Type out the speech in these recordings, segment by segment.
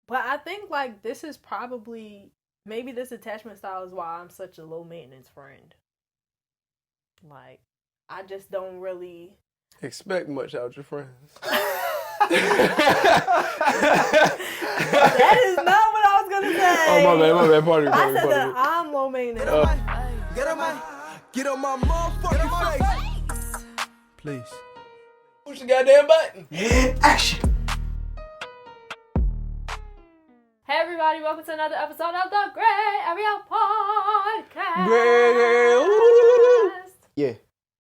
But I think like this is probably maybe this attachment style is why I'm such a low maintenance friend. Like I just don't really expect much out your friends. That is not what I was gonna say. Oh my bad. Pardon me. I said that I'm low maintenance. Get on my motherfucking face. Please. Push the goddamn button. Action. Hey everybody, welcome to another episode of the Grae Area Podcast. Grae. Yeah.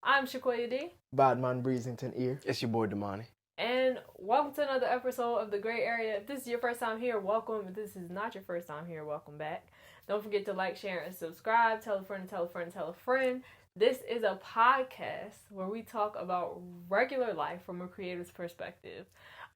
I'm Shaquia D. Badman Breezington ear. It's your boy Damani. And welcome to another episode of the Grae Area. If this is your first time here, welcome. If this is not your first time here, welcome back. Don't forget to like, share, and subscribe. Tell a friend, tell a friend, tell a friend. This is a podcast where we talk about regular life from a creator's perspective.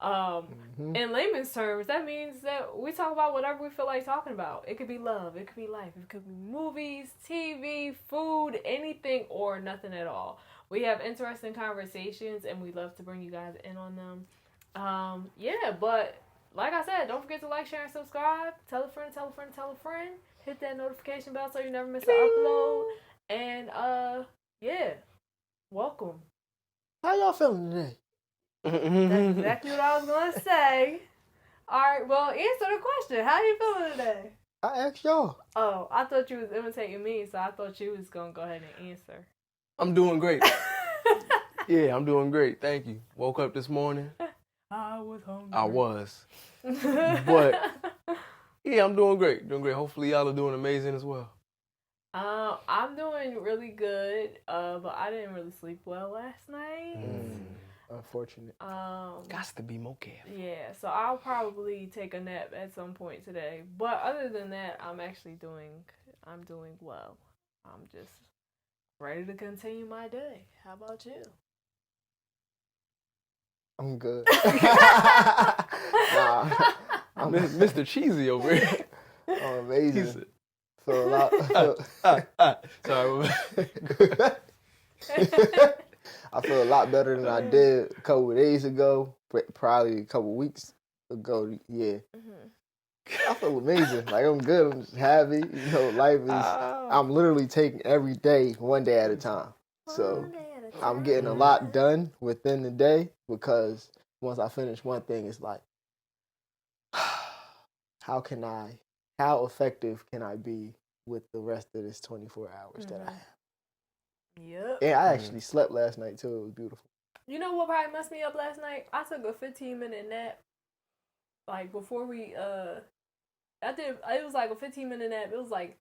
In layman's terms, that means that we talk about whatever we feel like talking about. It could be love, it could be life, it could be movies, TV, food, anything or nothing at all. We have interesting conversations and we love to bring you guys in on them. But like I said, don't forget to like, share, and subscribe. Tell a friend, tell a friend, tell a friend. Hit that notification bell so you never miss an upload. And welcome. How y'all feeling today? That's exactly what I was gonna say. Alright, well, answer the question. How you feeling today? I asked y'all. Oh, I thought you was imitating me, so I thought you was gonna go ahead and answer. I'm doing great. Yeah, I'm doing great. Thank you. Woke up this morning. I was hungry. I was. But yeah, I'm doing great. Hopefully y'all are doing amazing as well. I'm doing really good. But I didn't really sleep well last night. Unfortunate. Gots to be more careful. Yeah, so I'll probably take a nap at some point today. But other than that, I'm doing well. I'm just ready to continue my day. How about you? I'm good. I'm Mr. Cheesy over here. I'm amazing. Feel a lot. Sorry. I feel a lot better than I did a couple of days ago, probably a couple of weeks ago. Yeah. I feel amazing. Like, I'm good. I'm just happy. You know, life is, I'm literally taking every day, one day at a time. So I'm getting a lot done within the day because once I finish one thing, it's like, how effective can I be with the rest of this 24 hours that I have? Yep. And I actually slept last night too. It was beautiful. You know what probably messed me up last night? I took a 15-minute nap. Like before we it was like a 15-minute nap. It was like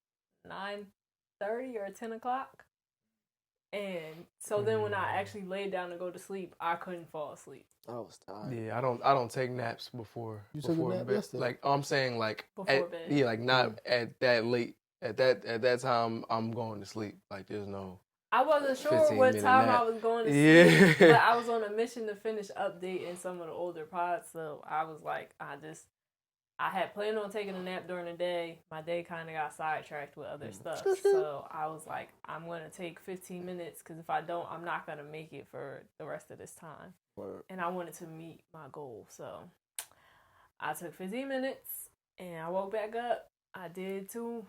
9:30 or 10 o'clock. And so then when I actually laid down to go to sleep, I couldn't fall asleep. I was tired. Yeah, I don't take naps before took a nap bed. yesterday? Like I'm saying like Before bed. Yeah, like not at that late. At that time I'm going to sleep. Like there's no I wasn't sure what 15-minute time nap. I was going to Yeah. sleep, but I was on a mission to finish updating some of the older pods, so I was like, I had planned on taking a nap during the day. My day kind of got sidetracked with other stuff, so I was like, I'm going to take 15 minutes, because if I don't, I'm not going to make it for the rest of this time. Word. And I wanted to meet my goal, so I took 15 minutes, and I woke back up. I did two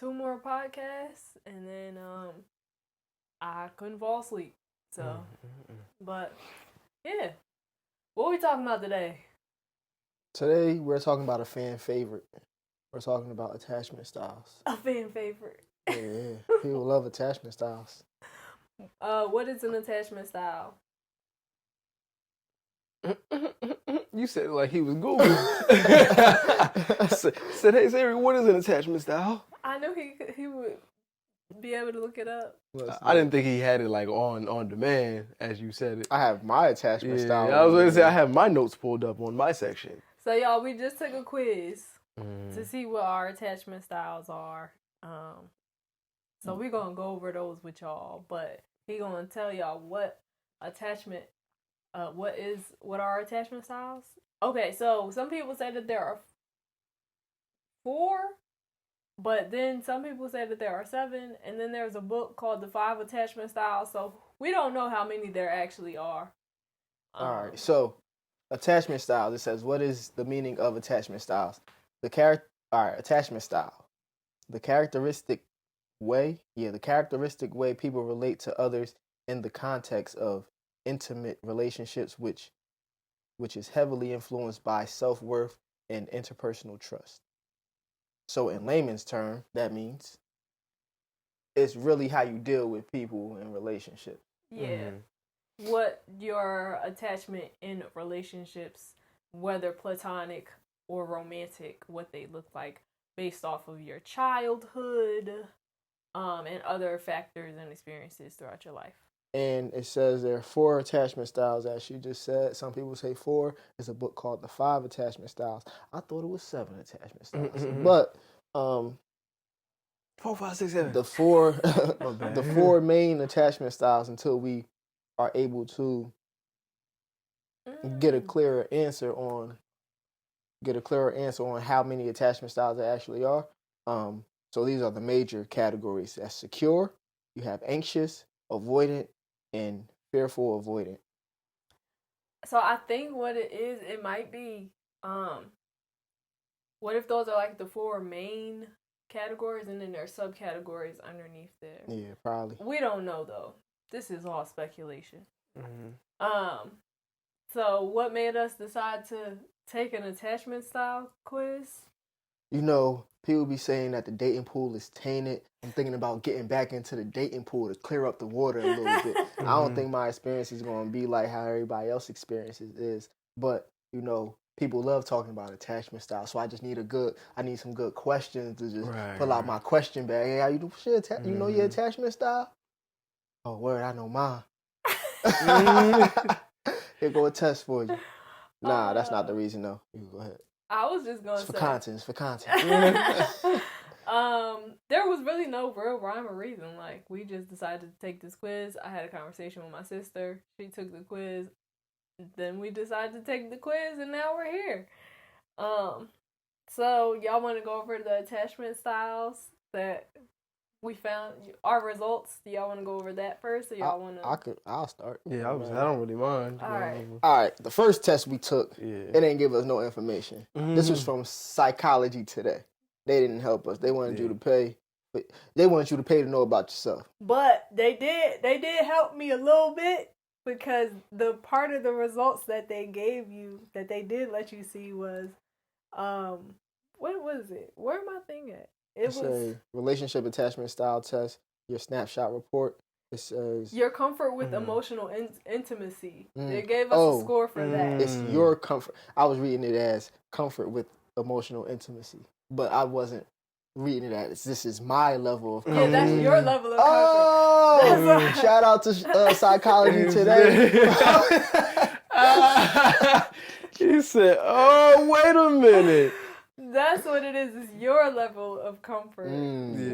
more podcasts, and then I couldn't fall asleep. So, but yeah. What are we talking about today? Today, we're talking about a fan favorite. We're talking about attachment styles. A fan favorite. Yeah. People love attachment styles. What is an attachment style? You said it like he was Googling. said, hey Siri, what is an attachment style? I knew he would be able to look it up. I didn't think he had it like on demand as you said it. I have my attachment style. I was going to say I have my notes pulled up on my section. So y'all, we just took a quiz to see what our attachment styles are. So we're gonna go over those with y'all, but he gonna tell y'all what are our attachment styles. Okay, so some people say that there are 4, but then some people say that there are 7, and then there's a book called The 5 Attachment Styles, so we don't know how many there actually are. All right, so attachment styles. It says, what is the meaning of attachment styles? Attachment style. The characteristic way people relate to others in the context of intimate relationships, which is heavily influenced by self-worth and interpersonal trust. So in layman's term, that means it's really how you deal with people in relationships. Yeah. What your attachment in relationships, whether platonic or romantic, what they look like based off of your childhood, and other factors and experiences throughout your life. And it says there are 4 attachment styles, as she just said. Some people say 4. There's a book called The 5 Attachment Styles. I thought it was 7 attachment styles. But 4, 5, 6, 7. The 4 the 4 main attachment styles, until we are able to get a clearer answer on how many attachment styles there actually are. So these are the major categories. That's secure, you have anxious, avoidant, and fearful avoidant. So I think what it is, it might be, what if those are like the 4 main categories and then there are subcategories underneath there? Yeah, probably. We don't know though. This is all speculation. So what made us decide to take an attachment style quiz? You know, people be saying that the dating pool is tainted. I'm thinking about getting back into the dating pool to clear up the water a little bit. I don't think my experience is going to be like how everybody else's experiences is. But, you know, people love talking about attachment style. So I just need some good questions to just pull out my question bag. Hey, how you do? You know your attachment style? Oh, word, I know mine. Here go a test for you. Nah, that's not the reason though. You can go ahead. I was just going to say. It's for content. There was really no real rhyme or reason. Like, we just decided to take this quiz. I had a conversation with my sister. She took the quiz. Then we decided to take the quiz, and now we're here. So y'all want to go over the attachment styles that we found, our results? Do y'all want to go over that first, or y'all want to? I'll start. Yeah, I don't really mind. All right. The first test we took, it didn't give us no information. This was from Psychology Today. They didn't help us. They wanted you to pay. But they wanted you to pay to know about yourself. But they did help me a little bit, because the part of the results that they gave you, that they did let you see, was, what was it? Where my thing at? It was a relationship attachment style test, your snapshot report. It says your comfort with emotional intimacy. They gave us a score for that. It's your comfort. I was reading it as comfort with emotional intimacy, but I wasn't reading it as this is my level of comfort. Yeah, that's your level of comfort. Oh, shout out to Psychology Today. You said, "Oh, wait a minute." That's what it is. It's your level of comfort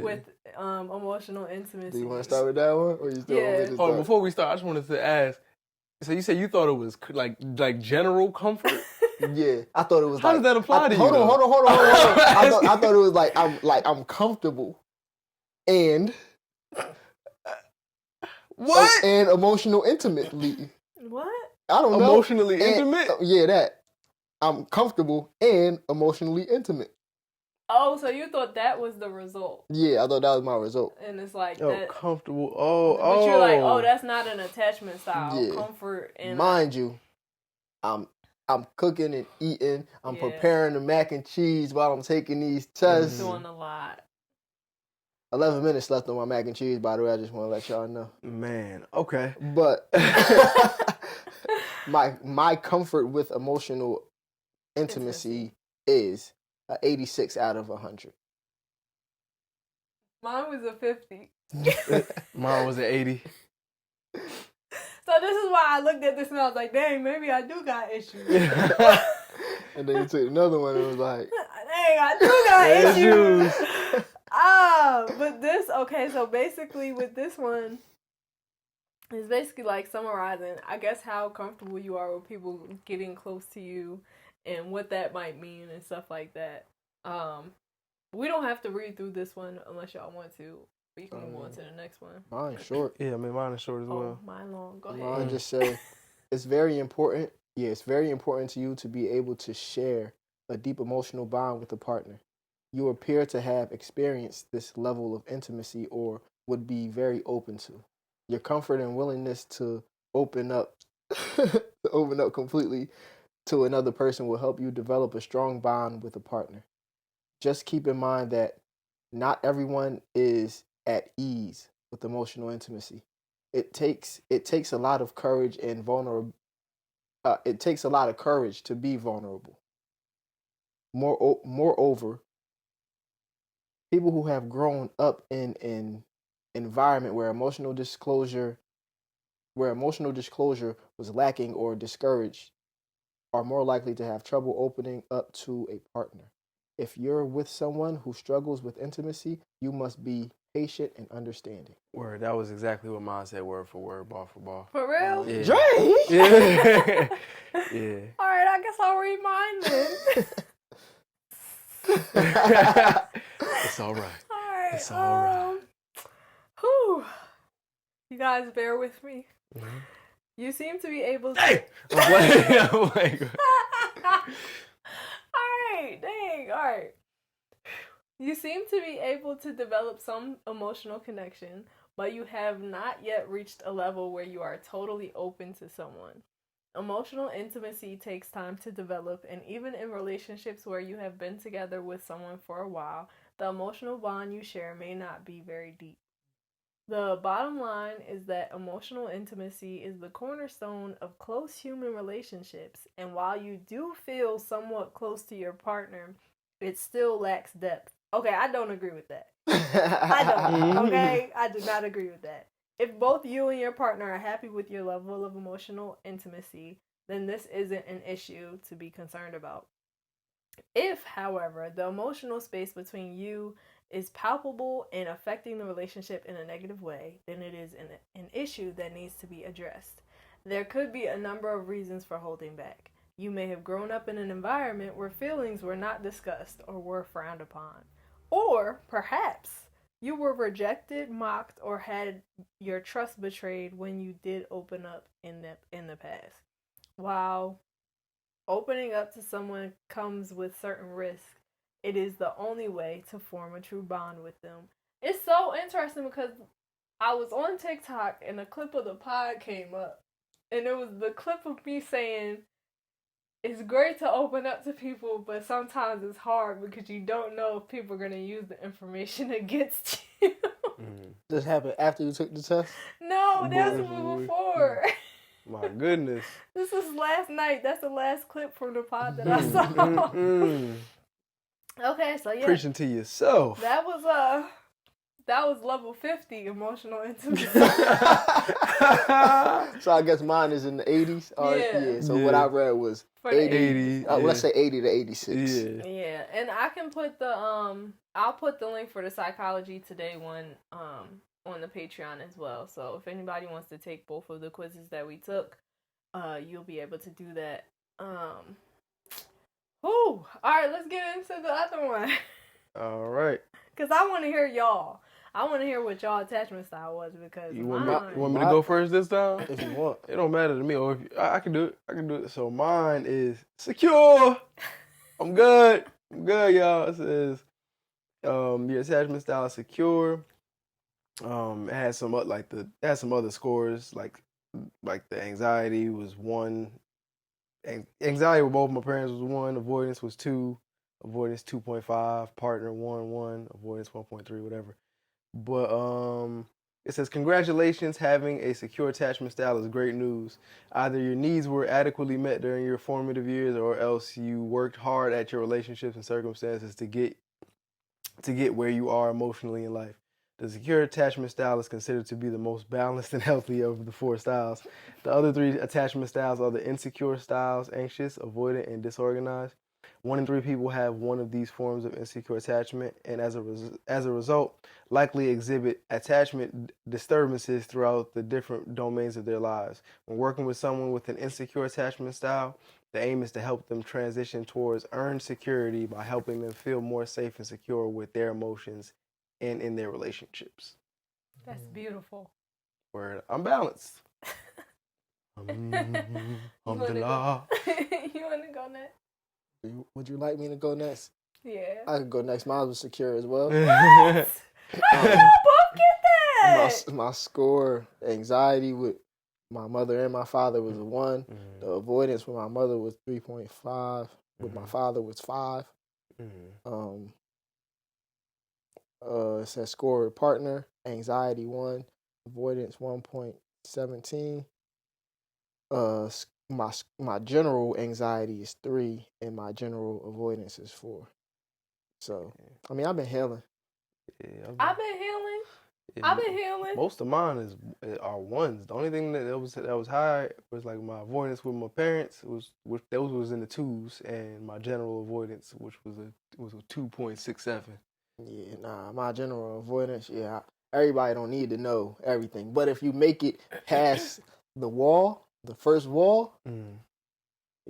with emotional intimacy. Do you want to start with that one, or you still want me to start? Before we start, I just wanted to ask. So you said you thought it was like general comfort? Yeah, I thought it was. How does that apply to you? Hold on. I thought it was like I'm comfortable, and what? And emotional intimately. What? I don't know. Emotionally intimate? Yeah, that. I'm comfortable and emotionally intimate. Oh, so you thought that was the result? Yeah, I thought that was my result. And it's like comfortable. But you're like, that's not an attachment style. Yeah. Comfort and mind you, I'm cooking and eating. I'm preparing the mac and cheese while I'm taking these tests. Doing a lot. 11 minutes left on my mac and cheese, by the way. I just want to let y'all know. Man, okay. But my comfort with emotional intimacy is an 86 out of 100. Mine was a 50. Mine was an 80. So this is why I looked at this and I was like, dang, maybe I do got issues. And then you took another one and it was like, dang, I do got issues. But this, okay, so basically with this one, it's basically like summarizing, I guess, how comfortable you are with people getting close to you and what that might mean and stuff like that. We don't have to read through this one unless y'all want to. We can move on to the next one. Mine's short. Yeah, I mean, mine is short as well. Mine long. Go ahead. Mine just say, it's very important. Yeah, it's very important to you to be able to share a deep emotional bond with a partner. You appear to have experienced this level of intimacy or would be very open to. Your comfort and willingness to open up to open up completely to another person will help you develop a strong bond with a partner. Just keep in mind that not everyone is at ease with emotional intimacy. It takes a lot of courage and vulnerable. It takes a lot of courage to be vulnerable. Moreover, people who have grown up in an environment where emotional disclosure was lacking or discouraged are more likely to have trouble opening up to a partner. If you're with someone who struggles with intimacy, you must be patient and understanding. Word, that was exactly what mine said, word for word, ball for ball. For real? Yeah. Dre! Yeah. Yeah. All right, I guess I'll read mine then. It's all right. All right. It's all right. Whew. You guys bear with me. Mm-hmm. You seem to be able to... Hey! Oh my God. Alright, dang, alright. You seem to be able to develop some emotional connection, but you have not yet reached a level where you are totally open to someone. Emotional intimacy takes time to develop, and even in relationships where you have been together with someone for a while, the emotional bond you share may not be very deep. The bottom line is that emotional intimacy is the cornerstone of close human relationships, and while you do feel somewhat close to your partner, it still lacks depth. Okay, I don't agree with that. I don't. Okay, I do not agree with that. If both you and your partner are happy with your level of emotional intimacy, then this isn't an issue to be concerned about. If, however, the emotional space between you is palpable and affecting the relationship in a negative way, then it is an issue that needs to be addressed. There could be a number of reasons for holding back. You may have grown up in an environment where feelings were not discussed or were frowned upon. Or, perhaps, you were rejected, mocked, or had your trust betrayed when you did open up in the past. While opening up to someone comes with certain risks, it is the only way to form a true bond with them. It's so interesting because I was on TikTok and a clip of the pod came up. And it was the clip of me saying, it's great to open up to people, but sometimes it's hard because you don't know if people are going to use the information against you. This happened after you took the test? No, that was before. My goodness. This was last night. That's the last clip from the pod that I saw. Okay, so yeah. Preaching to yourself. That was level 50 emotional intimacy. So I guess mine is in the 80s. Yeah. So what I read was For 80. yeah. Let's say 80 to 86. Yeah, and I can put the I'll put the link for the Psychology Today one on the Patreon as well. So if anybody wants to take both of the quizzes that we took, you'll be able to do that. All right, let's get into the other one. All right. Cause I want to hear y'all. I want to hear what y'all attachment style was because You want me to go first this time? If you want. It don't matter to me. Or if I can do it. I can do it. So mine is secure. I'm good, y'all. It says your attachment style is secure. It has some other scores like the anxiety was 1. Anxiety with both my parents was 1. Avoidance was 2. Avoidance 2.5. Partner 1. Avoidance 1.3. Whatever. But it says congratulations, having a secure attachment style is great news. Either your needs were adequately met during your formative years, or else you worked hard at your relationships and circumstances to get where you are emotionally in life. The secure attachment style is considered to be the most balanced and healthy of the 4 styles. The other 3 attachment styles are the insecure styles: anxious, avoidant, and disorganized. 1 in 3 people have one of these forms of insecure attachment, and as a result, likely exhibit attachment disturbances throughout the different domains of their lives. When working with someone with an insecure attachment style, the aim is to help them transition towards earned security by helping them feel more safe and secure with their emotions and in their relationships. That's beautiful. Word, I'm balanced. You want to go next? Would you like me to go next? Yeah. I could go next. Mine was secure as well. What? How did y'all both get that? My score, anxiety with my mother and my father was a 1. The avoidance with my mother was 3.5. With my father was 5. It says score with partner, anxiety 1, avoidance 1.17. My general anxiety is 3, and my general avoidance is 4. So, I mean, I've been healing. Yeah, I've been healing. I've been healing. Most of mine are 1s. The only thing that was high was like my avoidance with my parents those was in the 2s, and my general avoidance, which was a 2.67. Yeah, nah, my general avoidance, everybody don't need to know everything. But if you make it past the wall, the first wall, you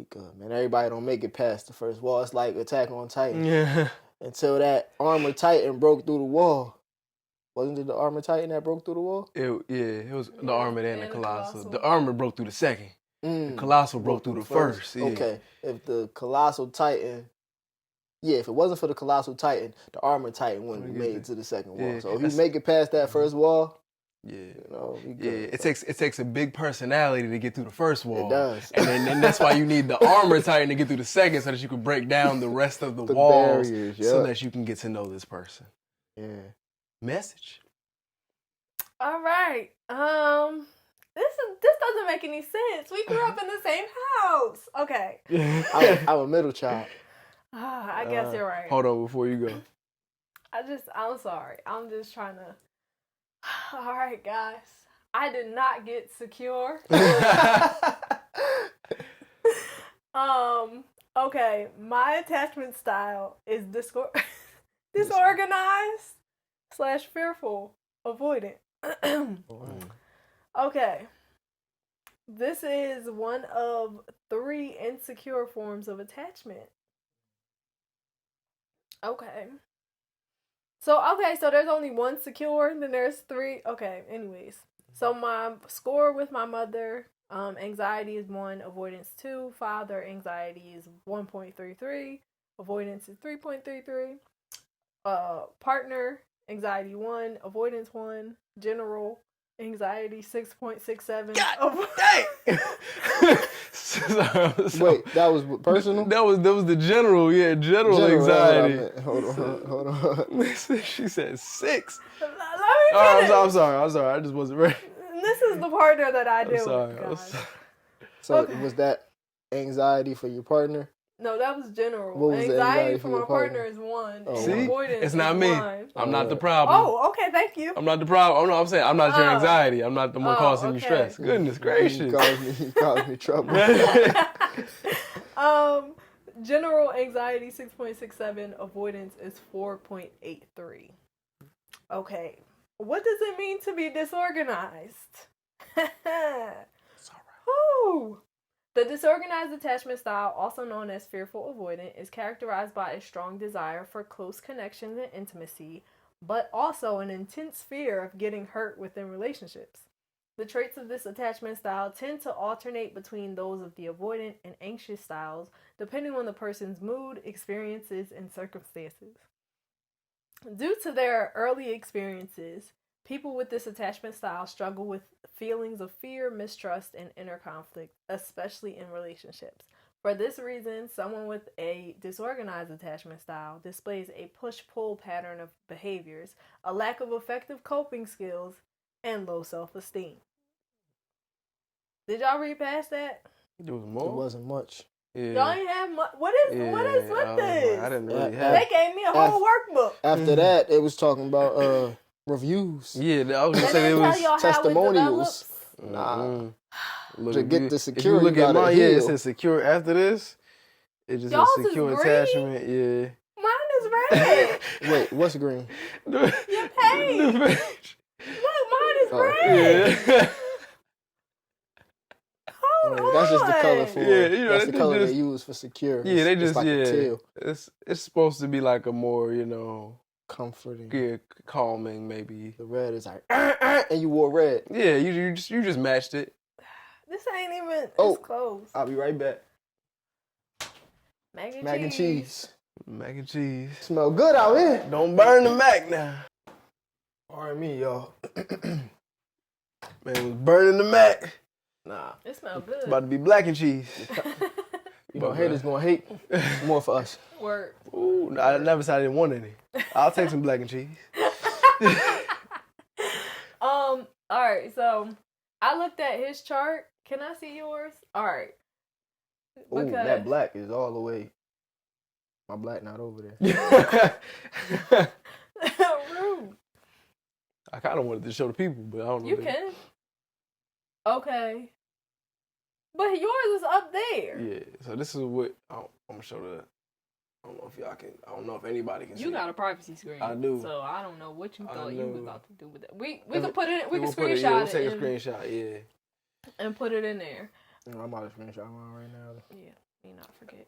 good, man. Everybody don't make it past the first wall. It's like Attack on Titan. Yeah. Until that armor Titan broke through the wall. Wasn't it the armor Titan that broke through the wall? It was the armor and the colossal. Colossal. The armor broke through the second. The colossal broke through the first. Yeah. Okay, if the colossal Titan, if it wasn't for the colossal Titan, the armor Titan wouldn't have made it to the second wall. So if you make it past that first wall, you good. It takes a big personality to get through the first wall. It does, and that's why you need the armor Titan to get through the second, so that you can break down the rest of the walls, barriers, so that you can get to know this person. Yeah. Message. All right. This doesn't make any sense. We grew up in the same house. Okay. I'm a middle child. I guess you're right. Hold on before you go. I'm sorry. I'm just trying to. All right, guys. I did not get secure. Okay. My attachment style is disorganized / fearful, avoidant. Okay. This is one of 3 insecure forms of attachment. Okay. So there's only 1 secure, then there's 3. Okay, anyways. So my score with my mother, anxiety is 1, avoidance 2, father anxiety is 1.33, avoidance is 3.33, partner anxiety 1, avoidance 1, general anxiety 6.67. God dang! Wait, that was personal? That was the general anxiety. Hold on. She said 6. Let me finish. I'm sorry. I just wasn't ready. This is the partner that I deal with, I'm guys. sorry. So was that anxiety for your partner? No, that was general. What was the anxiety for my your partner is 1. Oh, see, avoidance it's not is me. 1. I'm not the problem. Oh, okay, thank you. I'm not the problem. Oh, no, I'm saying I'm not your anxiety. I'm not the one causing you stress. Goodness gracious. He caused me trouble. General anxiety 6.67, avoidance is 4.83. Okay. What does it mean to be disorganized? It's all right. Woo! The disorganized attachment style, also known as fearful avoidant, is characterized by a strong desire for close connections and intimacy, but also an intense fear of getting hurt within relationships. The traits of this attachment style tend to alternate between those of the avoidant and anxious styles, depending on the person's mood, experiences, and circumstances. Due to their early experiences, people with this attachment style struggle with feelings of fear, mistrust, and inner conflict, especially in relationships. For this reason, someone with a disorganized attachment style displays a push-pull pattern of behaviors, a lack of effective coping skills, and low self-esteem. Did y'all read past that? There was more? It wasn't much. Yeah. Y'all ain't have much. What is with this? I didn't really have. They gave me a whole workbook. After that, it was talking about reviews. Yeah, I was gonna say it was testimonials. Nah. Look, To get the secure, if you look at mine, heal. it says secure after this. It just Y'all's says secure is green? attachment. Yeah. Mine is red. Wait, what's green? Your page. The page. Look, mine is red. Yeah. Hold on. That's just the color for that's the color just, they use for secure. Yeah, they It's just like a teal. It's supposed to be like a more comforting, calming maybe. The red is like and you wore red. Yeah, you just matched it. This ain't even. It's close. I'll be right back. Mac and Mac and cheese. Mac and cheese. Smell good out here. Don't burn the mac now. Pardon me, y'all. Man, it was burning the mac. Nah. It smells It's good. about to be black and cheese. You know, haters gonna hate. It's more for us. Word. Ooh, I never said I didn't want any. I'll take some black and cheese. All right, so I looked at his chart. Can I see yours? All right. Ooh, that black is all the way. My black not over there. Rude. I kind of wanted to show the people, but I don't know. You can. Okay. But yours is up there. Yeah, so this is what I'm going to show the. I don't know if y'all can. I don't know if anybody can see. You got a privacy screen. I do. So I don't know what you thought you was about to do with that. We can If- put it. We can We'll put it, screenshot yeah, we'll it. take a and- screenshot, yeah. and put it in there. I'm about to screenshot mine right now. Yeah, me not forget.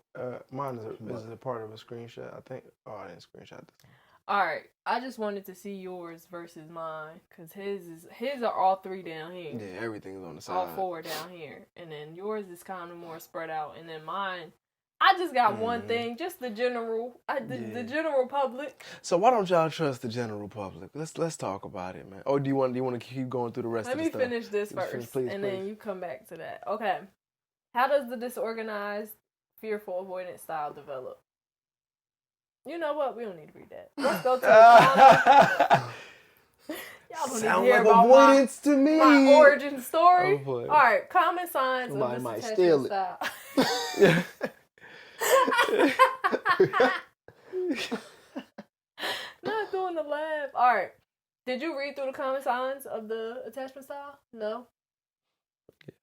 Mine is a part of a screenshot, I think. Oh, I didn't screenshot this one. All right, I just wanted to see yours versus mine because his are all three down here. Yeah, everything's on the side. All four down here, and then yours is kind of more spread out, and then mine, I just got one thing, just the general, the general public. So why don't y'all trust the general public? Let's talk about it, man. Oh, do you want to keep going through the rest of the stuff? Let me finish this Just first, please, and please. then you come back to that. Okay, how does the disorganized, fearful, avoidant style develop? You know what? We don't need to read that. Let's go to the Y'all don't Sound need to hear like about avoidance to me. my origin story. Oh, boy. All right, common signs Somebody of might this steal attachment style. Not doing the laugh. All right. Did you read through the common signs of the attachment style? No.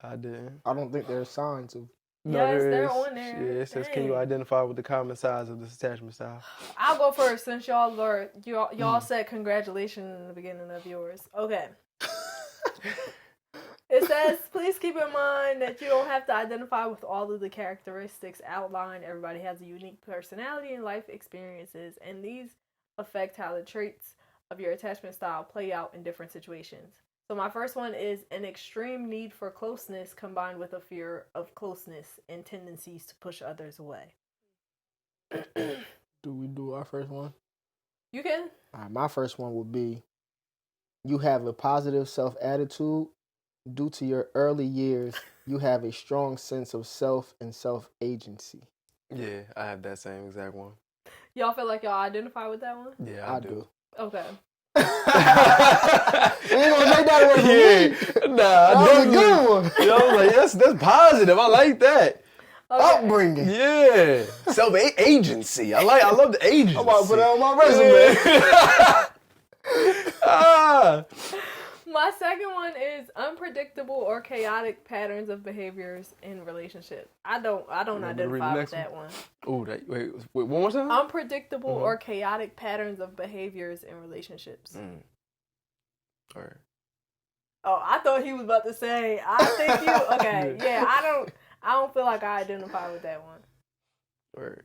I didn't. I don't think there's signs of. No, Yes, there they're is. on there. Yeah, it says, can you Dang. identify with the common size of this attachment style? I'll go first since y'all said congratulations in the beginning of yours. Okay. It says, please keep in mind that you don't have to identify with all of the characteristics outlined. Everybody has a unique personality and life experiences, and these affect how the traits of your attachment style play out in different situations. So my first one is an extreme need for closeness combined with a fear of closeness and tendencies to push others away. Do we do our first one? You can. All right, my first one would be you have a positive self-attitude. Due to your early years, you have a strong sense of self and self-agency. Yeah, I have that same exact one. Y'all feel like y'all identify with that one? Yeah, I do. Okay. We ain't gonna make that one for me. Nah, That was a good one. You know, I was like, that's positive. I like that. Okay. Upbringing. Yeah, self-agency. I love the agency. I'm about to put that on my resume. Ah. My second one is unpredictable or chaotic patterns of behaviors in relationships. I don't want me to read the identify with next that one. Oh, wait, one more time? Unpredictable or chaotic patterns of behaviors in relationships. All right. Oh, I thought he was about to say, I think you, okay, yeah, I don't feel like I identify with that one. Word.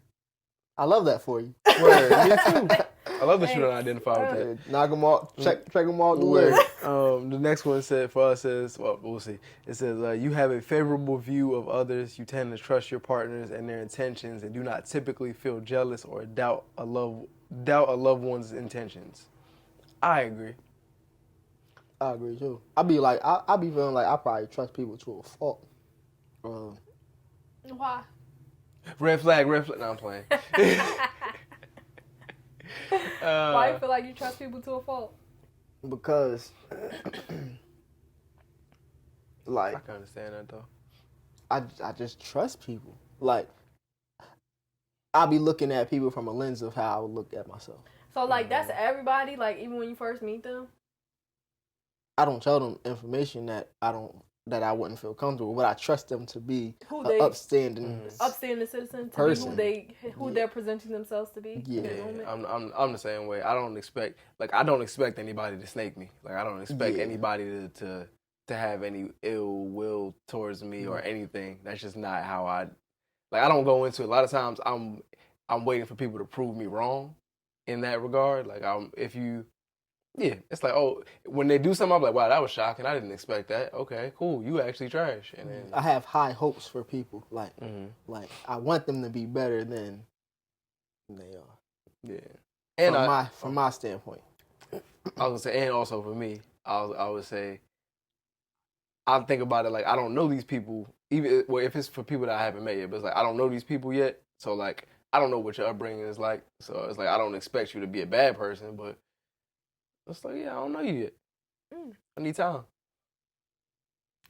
I love that for you. Word. Me too. I love that you don't identify with that. Knock them all, check them all the Word. way. The next one said for us says, well, we'll see. It says you have a favorable view of others. You tend to trust your partners and their intentions, and do not typically feel jealous or doubt a loved one's intentions. I agree. I agree too. I be feeling like I probably trust people to a fault. Why? Red flag. No, I'm playing. Why you feel like you trust people to a fault? Because, I can understand that though. I just trust people. Like, I'll be looking at people from a lens of how I would look at myself. So, like, that's everybody, like, even when you first meet them? I don't tell them information that I wouldn't feel comfortable, but I trust them to be Upstanding citizen, to person. be who they're presenting themselves to be. Yeah. in the moment. I'm the same way. I don't expect anybody to snake me. Like I don't expect anybody to have any ill will towards me or anything. That's just not how I don't go into it. A lot of times I'm waiting for people to prove me wrong in that regard. Like if you Yeah, it's like, oh, when they do something, I'm like, wow, that was shocking. I didn't expect that. Okay, cool. You actually trash. And then I have high hopes for people. Like I want them to be better than they are. Yeah. And from my standpoint. I was gonna say, and also for me, I would say, I think about it like I don't know these people. Even if it's for people that I haven't met yet, but it's like I don't know these people yet. So like I don't know what your upbringing is like. So it's like I don't expect you to be a bad person, but it's like yeah, I don't know you yet. I need time.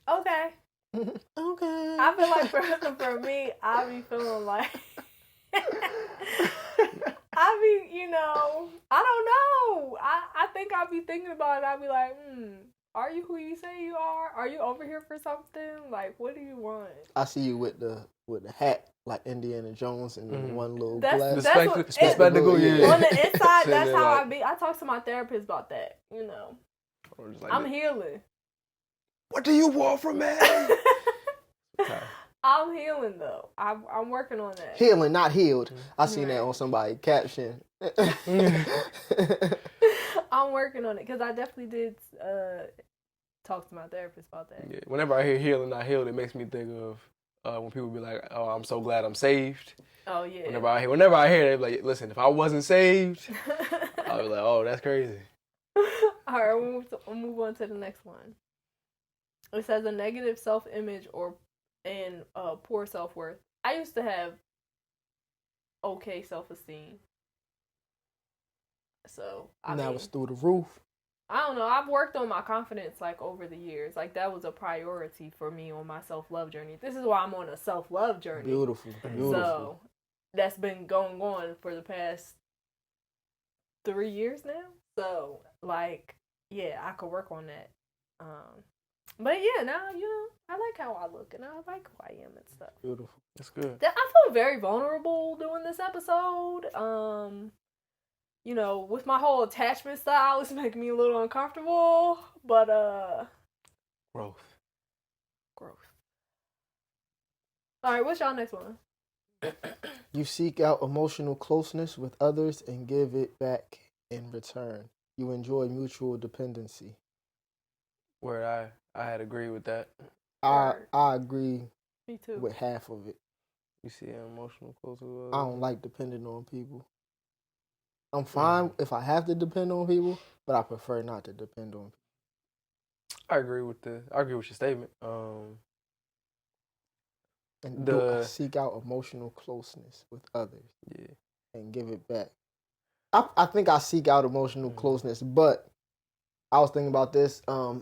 Okay. Okay. I feel like for me, I be feeling like I be, I don't know. I think I be thinking about it. I be like, are you who you say you are? Are you over here for something? Like, what do you want? I see you with the hat, like Indiana Jones, and one little That's glass. what spectacle, yeah. On the inside, that's how I be. I talk to my therapist about that. Like I'm healing. What do you want from me? Okay. I'm healing though. I'm working on that. Healing, not healed. I seen that on somebody's caption. I'm working on it because I definitely did talk to my therapist about that. Yeah. Whenever I hear healing, not healed, it makes me think of when people be like, "Oh, I'm so glad I'm saved." Oh yeah. Whenever I hear, they be like, "Listen, if I wasn't saved," I'll be like, "Oh, that's crazy." All right, we'll move on to the next one. It says a negative self-image and poor self-worth. I used to have okay self-esteem. So, that was through the roof. I don't know. I've worked on my confidence like over the years. Like that was a priority for me on my self-love journey. This is why I'm on a self-love journey. Beautiful. So, that's been going on for the past 3 years now. So, like, yeah, I could work on that. But yeah, now, I like how I look and I like who I am and stuff. Beautiful. That's good. I feel very vulnerable doing this episode. With my whole attachment style, it's making me a little uncomfortable. But Growth. All right, what's y'all next one? You seek out emotional closeness with others and give it back in return. You enjoy mutual dependency. Where I had agreed with that. I agree. Me too. With half of it. You see emotional closeness. I don't like depending on people. I'm fine if I have to depend on people, but I prefer not to depend on people. I agree with your statement. And seek out emotional closeness with others. Yeah. And give it back. I think I seek out emotional closeness, but I was thinking about this. I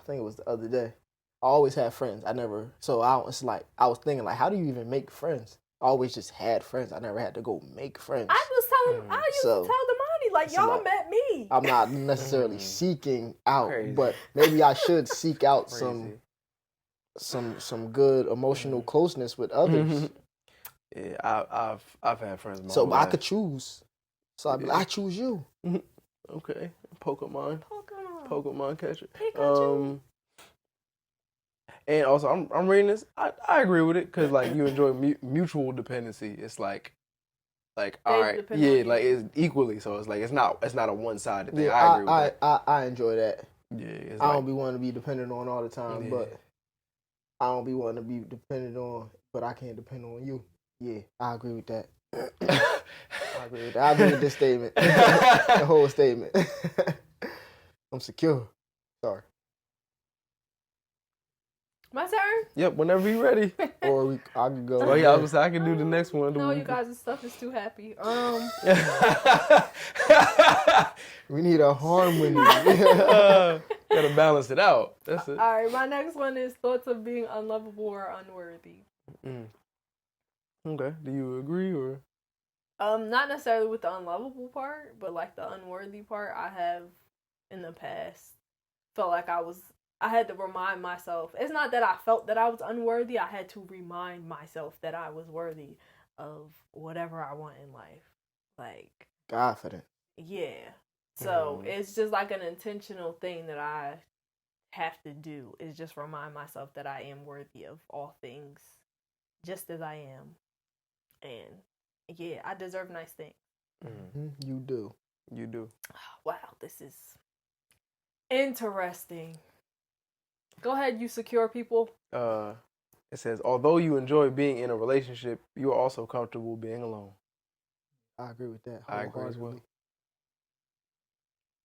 think it was the other day. I always had friends. It's like I was thinking like, how do you even make friends? I always just had friends. I never had to go make friends. I used to tell Damani, like, y'all met me. I'm not necessarily seeking out, but maybe I should seek out some good emotional closeness with others. Yeah, I've had friends. So I could choose. So I'd be like, I choose you. Okay, Pokemon catcher. Pikachu. And also, I'm reading this. I agree with it because like you enjoy mutual dependency. It's like all right, yeah, like it's equally. So it's like it's not a one-sided thing. Yeah, I agree with that. I enjoy that. Yeah, I don't be wanting to be dependent on all the time, but I don't be wanting to be dependent on, but I can't depend on you. Yeah, I agree with that. I agree with this statement. The whole statement. I'm secure. Sorry. My turn? Yep, whenever you're ready. Or I can go. Oh yeah, I was say I can do the next one. No, you guys' stuff is too happy. We need a harmony. Gotta balance it out. That's it. All right, my next one is thoughts of being unlovable or unworthy. Okay. Do you agree or? Not necessarily with the unlovable part, but like the unworthy part. I have in the past felt like I had to remind myself. It's not that I felt that I was unworthy. I had to remind myself that I was worthy of whatever I want in life. Like, confident. Yeah. So it's just like an intentional thing that I have to do, is just remind myself that I am worthy of all things just as I am. And yeah, I deserve nice things. You do. You do. Wow, this is interesting. Go ahead, you secure people. It says, although you enjoy being in a relationship, you are also comfortable being alone. I agree with that. I agree as well.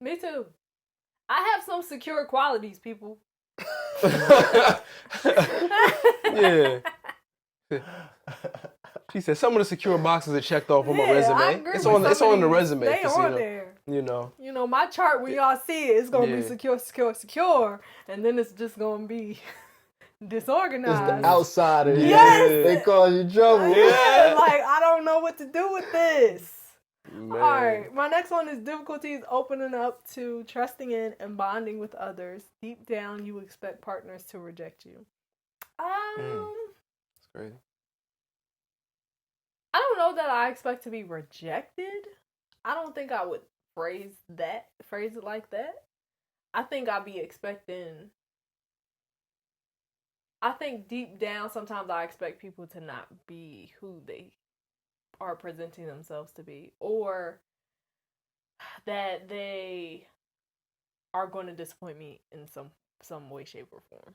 Me too. I have some secure qualities, people. Yeah. She said some of the secure boxes are checked off on my resume. I agree it's with on the resume. They are there. You know. You know, my chart when y'all see it, it's gonna be secure, secure, secure, and then it's just gonna be disorganized. It's the outsiders. Yes. They cause you trouble. Yeah. Like, I don't know what to do with this. Man. All right, my next one is difficulties opening up to trusting in and bonding with others. Deep down, you expect partners to reject you. That's crazy. I don't know that I expect to be rejected. I don't think I would phrase it like that. I think I'd be expecting. I think deep down, sometimes I expect people to not be who they are presenting themselves to be, or that they are going to disappoint me in some way, shape, or form.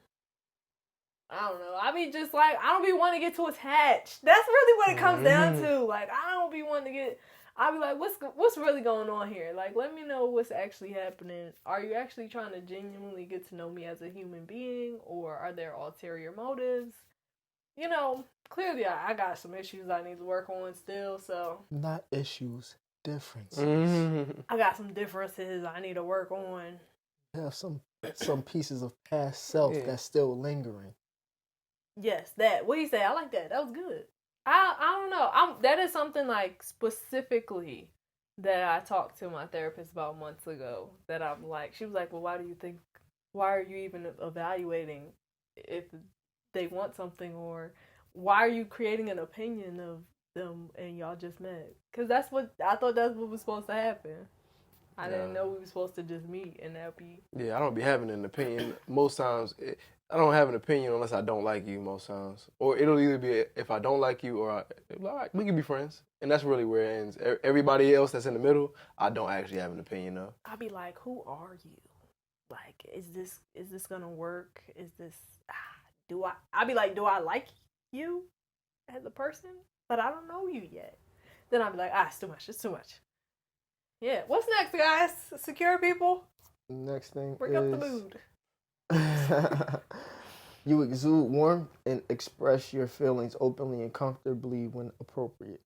I don't know. I be just like, I don't be wanting to get too attached. That's really what it comes down to. Like, I don't be wanting to get. I be like, what's really going on here? Like, let me know what's actually happening. Are you actually trying to genuinely get to know me as a human being, or are there ulterior motives? You know, clearly I got some issues I need to work on still, so. Not issues, differences. I got some differences I need to work on. You have some pieces of past self that's still lingering. Yes, that. What you say? I like that. That was good. I don't know. That is something like specifically that I talked to my therapist about months ago. That I'm like, she was like, well, why are you even evaluating if they want something, or why are you creating an opinion of them and y'all just met? Because that's what I thought that's what was supposed to happen. I didn't know we were supposed to just meet and that be. Yeah, I don't be having an opinion most times. I don't have an opinion unless I don't like you most times, or it'll either be if I don't like you, or we can be friends, and that's really where it ends. Everybody else that's in the middle, I don't actually have an opinion of. I'll be like, who are you? Like, is this gonna work? Is this I'll be like, do I like you as a person? But I don't know you yet. Then I'll be like, it's too much. Yeah. What's next, guys? Secure people? Next thing Bring up the mood. You exude warmth and express your feelings openly and comfortably when appropriate.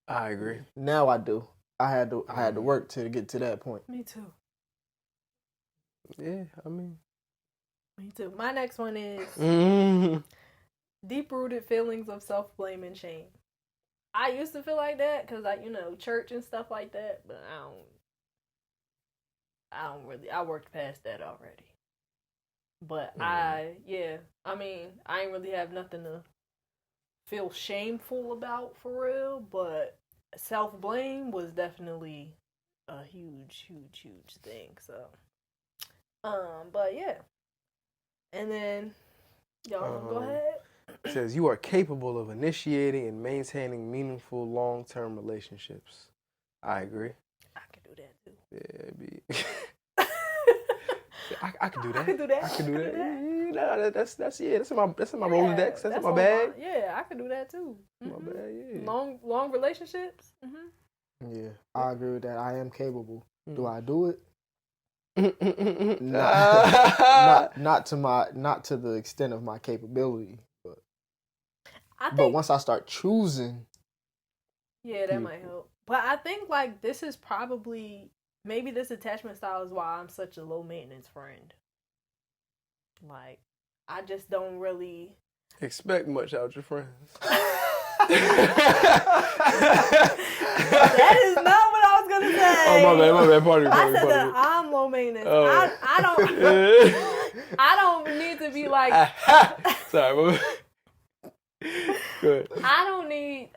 I agree. Now I do. I had to work to get to that point. Me too. Yeah, I mean. Me too. My next one is deep-rooted feelings of self-blame and shame. I used to feel like that because church and stuff like that, but I worked past that already. But I ain't really have nothing to feel shameful about for real, but self-blame was definitely a huge thing, so. But yeah. And then, y'all go ahead. It says, you are capable of initiating and maintaining meaningful long-term relationships. I agree. I can do that too. Yeah, I can do that. I can do that. I can do that. Yeah, that's in my Rolodex. That's in my bag. I can do that too. Mm-hmm. My bag, yeah. Long relationships. Mm-hmm. Yeah, I agree with that. I am capable. Do I do it? Not to the extent of my capability, but once I start choosing, that might help. But I think like this is probably maybe this attachment style is why I'm such a low maintenance friend. Like I just don't really expect much out your friends. That is not what I was gonna say. Oh my bad. Pardon me. I said that I'm low maintenance. I don't need to be like. Sorry. Good. I don't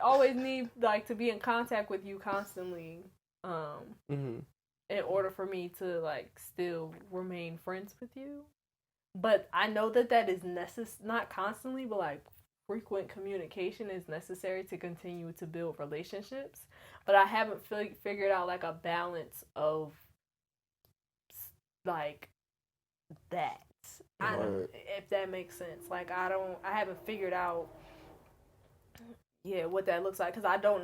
always need like to be in contact with you constantly, in order for me to like still remain friends with you. But I know that is not constantly, but like frequent communication is necessary to continue to build relationships. but I haven't figured out like a balance of like that. If that makes sense. Like I haven't figured out what that looks like, because I don't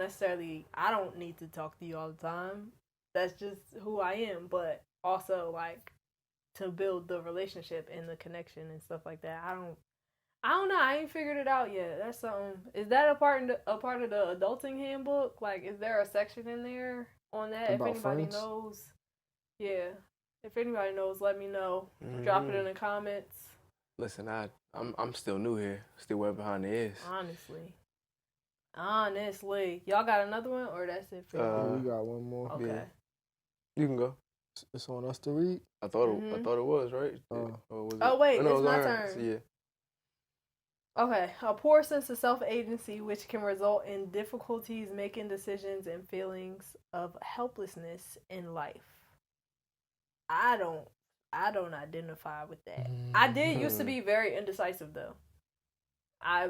need to talk to you all the time. That's just who I am. But also like to build the relationship and the connection and stuff like that. I don't know. I ain't figured it out yet. That's something. Is that a part of the adulting handbook? Like, is there a section in there on that? About if anybody friends? knows, yeah. If anybody knows, let me know. Drop it in the comments. Listen, I'm still new here. Still way behind the ears. Honestly, y'all got another one, or that's it for you? We got one more. Okay. Yeah. You can go. It's on us to read. I thought it was right. Wait, it's my turn. So, yeah. Okay, a poor sense of self-agency, which can result in difficulties making decisions and feelings of helplessness in life. I don't identify with that. I did used to be very indecisive though. I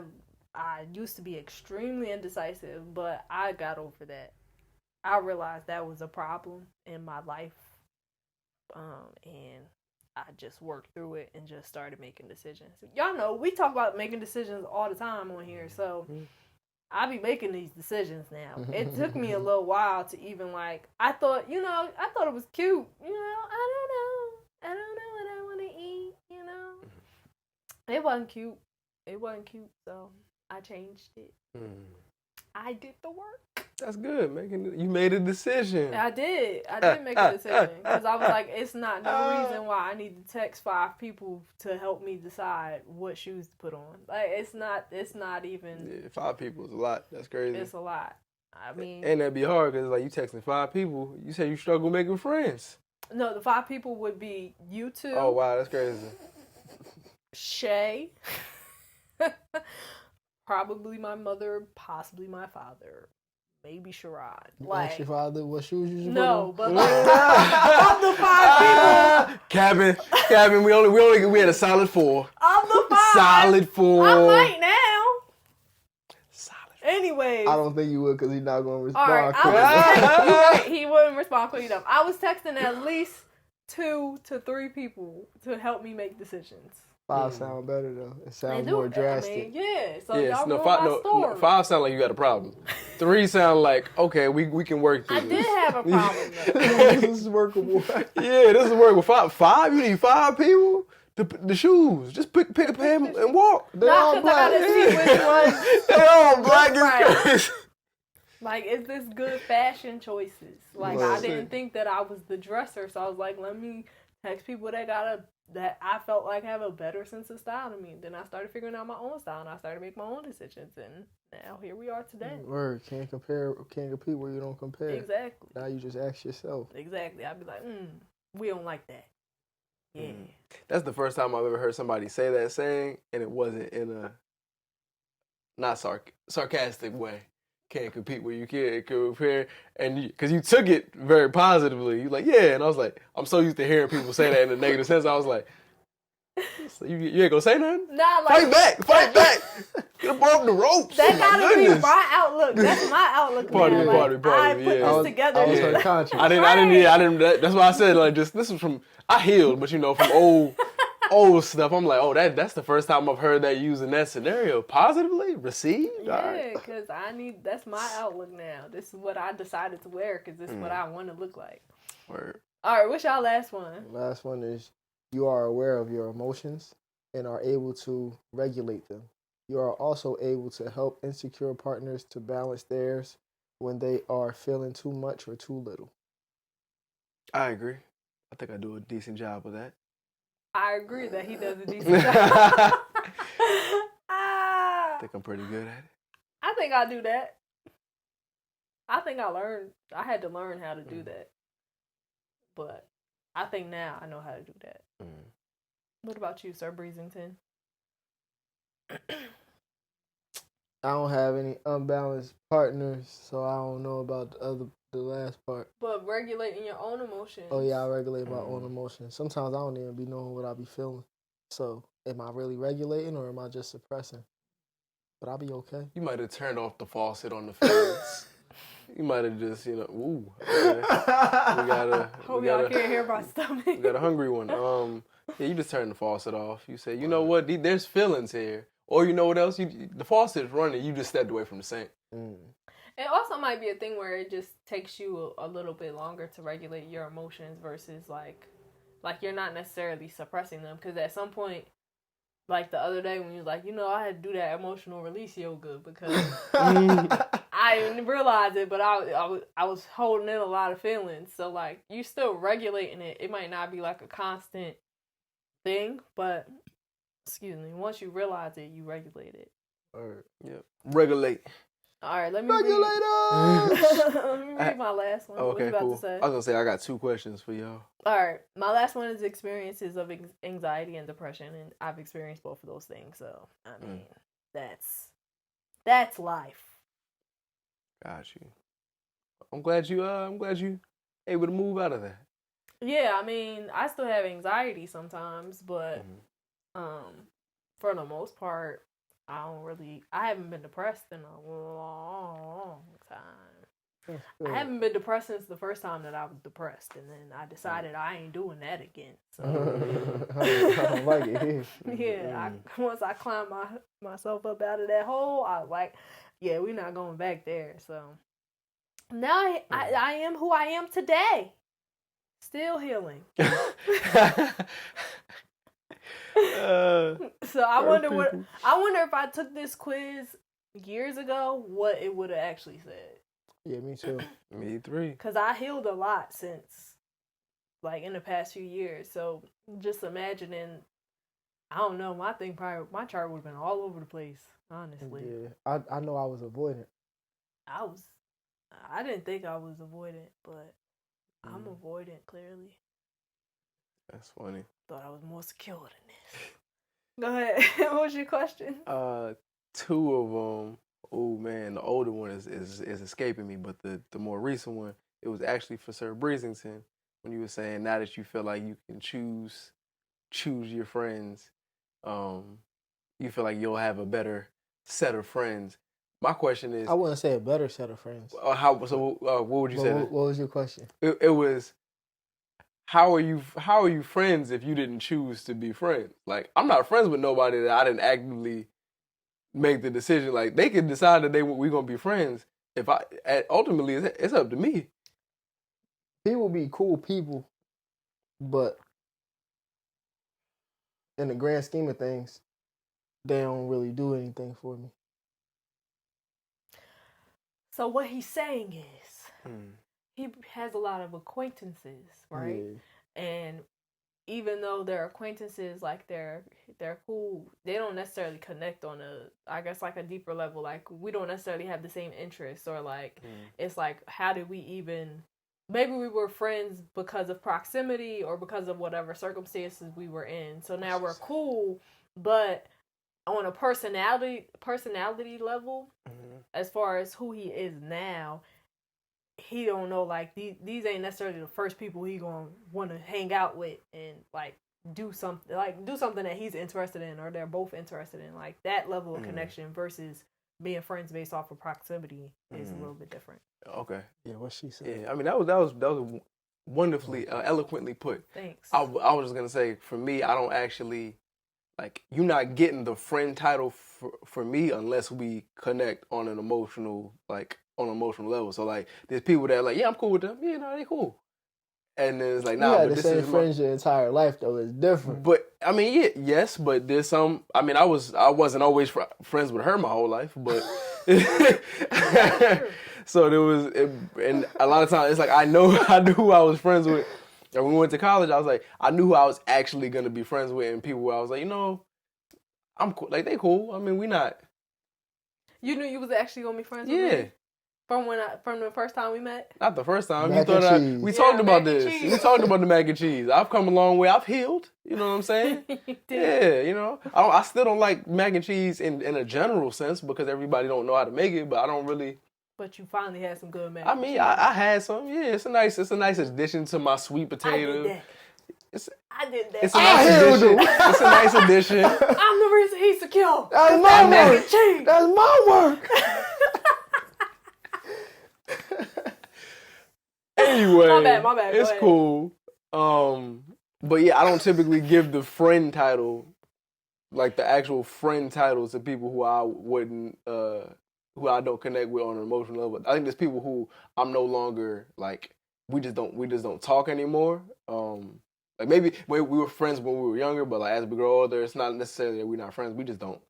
used to be extremely indecisive, but I got over that. I realized that was a problem in my life, and I just worked through it and just started making decisions. Y'all know we talk about making decisions all the time on here, so I be making these decisions now. It took me a little while to even like. I thought it was cute. I don't know what I want to eat. It wasn't cute. So I changed it. I did the work. That's good. You made a decision. I did make a decision, because I was like, it's not no reason why I need to text 5 people to help me decide what shoes to put on. Like it's not even. Yeah, 5 people is a lot. That's crazy. It's a lot. I mean, and that'd be hard because like you texting 5 people. You say you struggle making friends. No, the 5 people would be you two. Oh wow, that's crazy. Shay. Probably my mother, possibly my father, maybe Sherrod. Like, ask your father what shoes you should no, put on? but like of the 5 people, Cabin, we had a solid 4. Of the 5, solid 4. I might now. Solid. Anyways, I don't think you would, because he's not going to respond. All right, he wouldn't respond quick enough. I was texting at least 2 to 3 people to help me make decisions. 5 sound better though. It sounds more drastic. So y'all know my story. 5 sound like you got a problem. 3 sound like, okay, we can work through this. I did have a problem though. This is workable. Yeah, this is workable. 5? You need 5 people? The shoes. Just pick a pair and walk. They're all black. I gotta see which one. They're all black as crazy. Like, is this good fashion choices? Like, I didn't think that I was the dresser, so I was like, let me text people that I felt like have a better sense of style than me. Then I started figuring out my own style, and I started making my own decisions, and now here we are today. Word, can't compete where you don't compare. Exactly. Now you just ask yourself. Exactly. I'd be like, we don't like that. Yeah. That's the first time I've ever heard somebody say that saying, and it wasn't in a not sarcastic way. Can't compete where you can't compare, and because you took it very positively, you like, yeah, and I was like, I'm so used to hearing people say that in a negative sense. I was like, so you ain't gonna say nothing? Nah, like, fight back, get above the ropes. That gotta be my outlook. That's my outlook. Party. I put this together. I was her conscience. I didn't. That's why I said like this is from I healed, but from old stuff. I'm like, that's the first time I've heard that used in that scenario. Positively received? Yeah, because that's my outlook now. This is what I decided to wear because this is what I want to look like. Word. All right, what's y'all last one? Last one is, you are aware of your emotions and are able to regulate them. You are also able to help insecure partners to balance theirs when they are feeling too much or too little. I agree. I think I do a decent job of that. I agree that he does a decent job. I think I'm pretty good at it. I think I do that. I think I had to learn how to do that. But I think now I know how to do that. What about you, Sir Breezington? I don't have any unbalanced partners, so I don't know about the last part. But regulating your own emotions. Oh yeah, I regulate my own emotions. Sometimes I don't even be knowing what I be feeling. So am I really regulating or am I just suppressing? But I'll be okay. You might have turned off the faucet on the fence. You might have just, ooh. Okay. Hope y'all can't hear my stomach. We got a hungry one. Yeah, you just turn the faucet off. You say, you know what? There's feelings here. Or you know what else? The faucet's running. You just stepped away from the sink. It also might be a thing where it just takes you a little bit longer to regulate your emotions versus like you're not necessarily suppressing them, because at some point, like the other day when you was like, I had to do that emotional release yoga because I didn't realize it, but I was holding in a lot of feelings. So like you still regulating it. It might not be like a constant thing, but once you realize it, you regulate it. Yep. Regulate. All right, let me Regulators! let me read my last one. Okay, what you about cool. to say? I was gonna say I got 2 questions for y'all. All right, my last one is experiences of anxiety and depression, and I've experienced both of those things. So I mean, that's life. Got you. I'm glad you able to move out of that. Yeah, I mean, I still have anxiety sometimes, but for the most part, I haven't been depressed in a long time. I haven't been depressed since the first time that I was depressed, and then I decided I ain't doing that again. So I don't like it here. yeah, once I climbed myself up out of that hole, I was like, yeah, we're not going back there. So now I am who I am today. Still healing. So I wonder if I took this quiz years ago, what it would have actually said. Yeah, me too. Me 3. Because I healed a lot since, like, in the past few years. So just imagining, I don't know, my chart would have been all over the place, honestly. Yeah, I know I was avoidant. I didn't think I was avoidant, but I'm avoidant, clearly. That's funny. Thought I was more secure than this. Go ahead. What was your question? 2 of them. Oh man, the older one is escaping me, but the more recent one, it was actually for Sir Breezington when you were saying now that you feel like you can choose your friends, you feel like you'll have a better set of friends. My question is, I wouldn't say a better set of friends. What would you say? What was your question? It was, how are you friends if you didn't choose to be friends? Like, I'm not friends with nobody that I didn't actively make the decision. Like, they can decide that we're gonna be friends. Ultimately it's up to me. People be cool people, but in the grand scheme of things, they don't really do anything for me. So what he's saying is, he has a lot of acquaintances, right? Yeah. And even though they're acquaintances, like they're cool, they don't necessarily connect on a deeper level. Like, we don't necessarily have the same interests, or like it's like, how did we even? Maybe we were friends because of proximity or because of whatever circumstances we were in. So now we're cool, but on a personality level, as far as who he is now, he don't know, like, these ain't necessarily the first people he gonna want to hang out with and like do something that he's interested in, or they're both interested in. Like, that level of connection versus being friends based off of proximity is a little bit different. Okay. Yeah, what she said. Yeah, I mean, that was wonderfully eloquently put. Thanks. I was just gonna say, for me, I don't actually, like, you're not getting the friend title for me unless we connect on an emotional level. So like, there's people that are like, yeah, I'm cool with them. Yeah, no, they cool. And then it's like, nah, but the same friends your entire life though. It's different. But I mean, yes, but there's some. I mean, I wasn't always friends with her my whole life, but so there was, and a lot of times it's like I knew who I was friends with. And when we went to college, I was like, I knew who I was actually gonna be friends with, and people where I was like, I'm cool. Like, they cool. I mean, we not. You knew you was actually gonna be friends with me? From the first time we met? Not the first time. We talked about this. We talked about the mac and cheese. I've come a long way. I've healed. You know what I'm saying? You did. Yeah, I still don't like mac and cheese in a general sense because everybody don't know how to make it, but I don't really. But you finally had some good mac. I mean, I had some. Yeah, it's a nice addition to my sweet potato. I did that. It's a nice addition. It's a nice addition. I'm the reason he's secure. That's my work. That's my work. Anyway, My bad. Go it's ahead. cool. But yeah, I don't typically give the friend title, like the actual friend title, to people who I wouldn't, who I don't connect with on an emotional level. I think there's people who I'm no longer like. We just don't talk anymore. Like maybe we were friends when we were younger, but like as we grow older, it's not necessarily that we're not friends. We just don't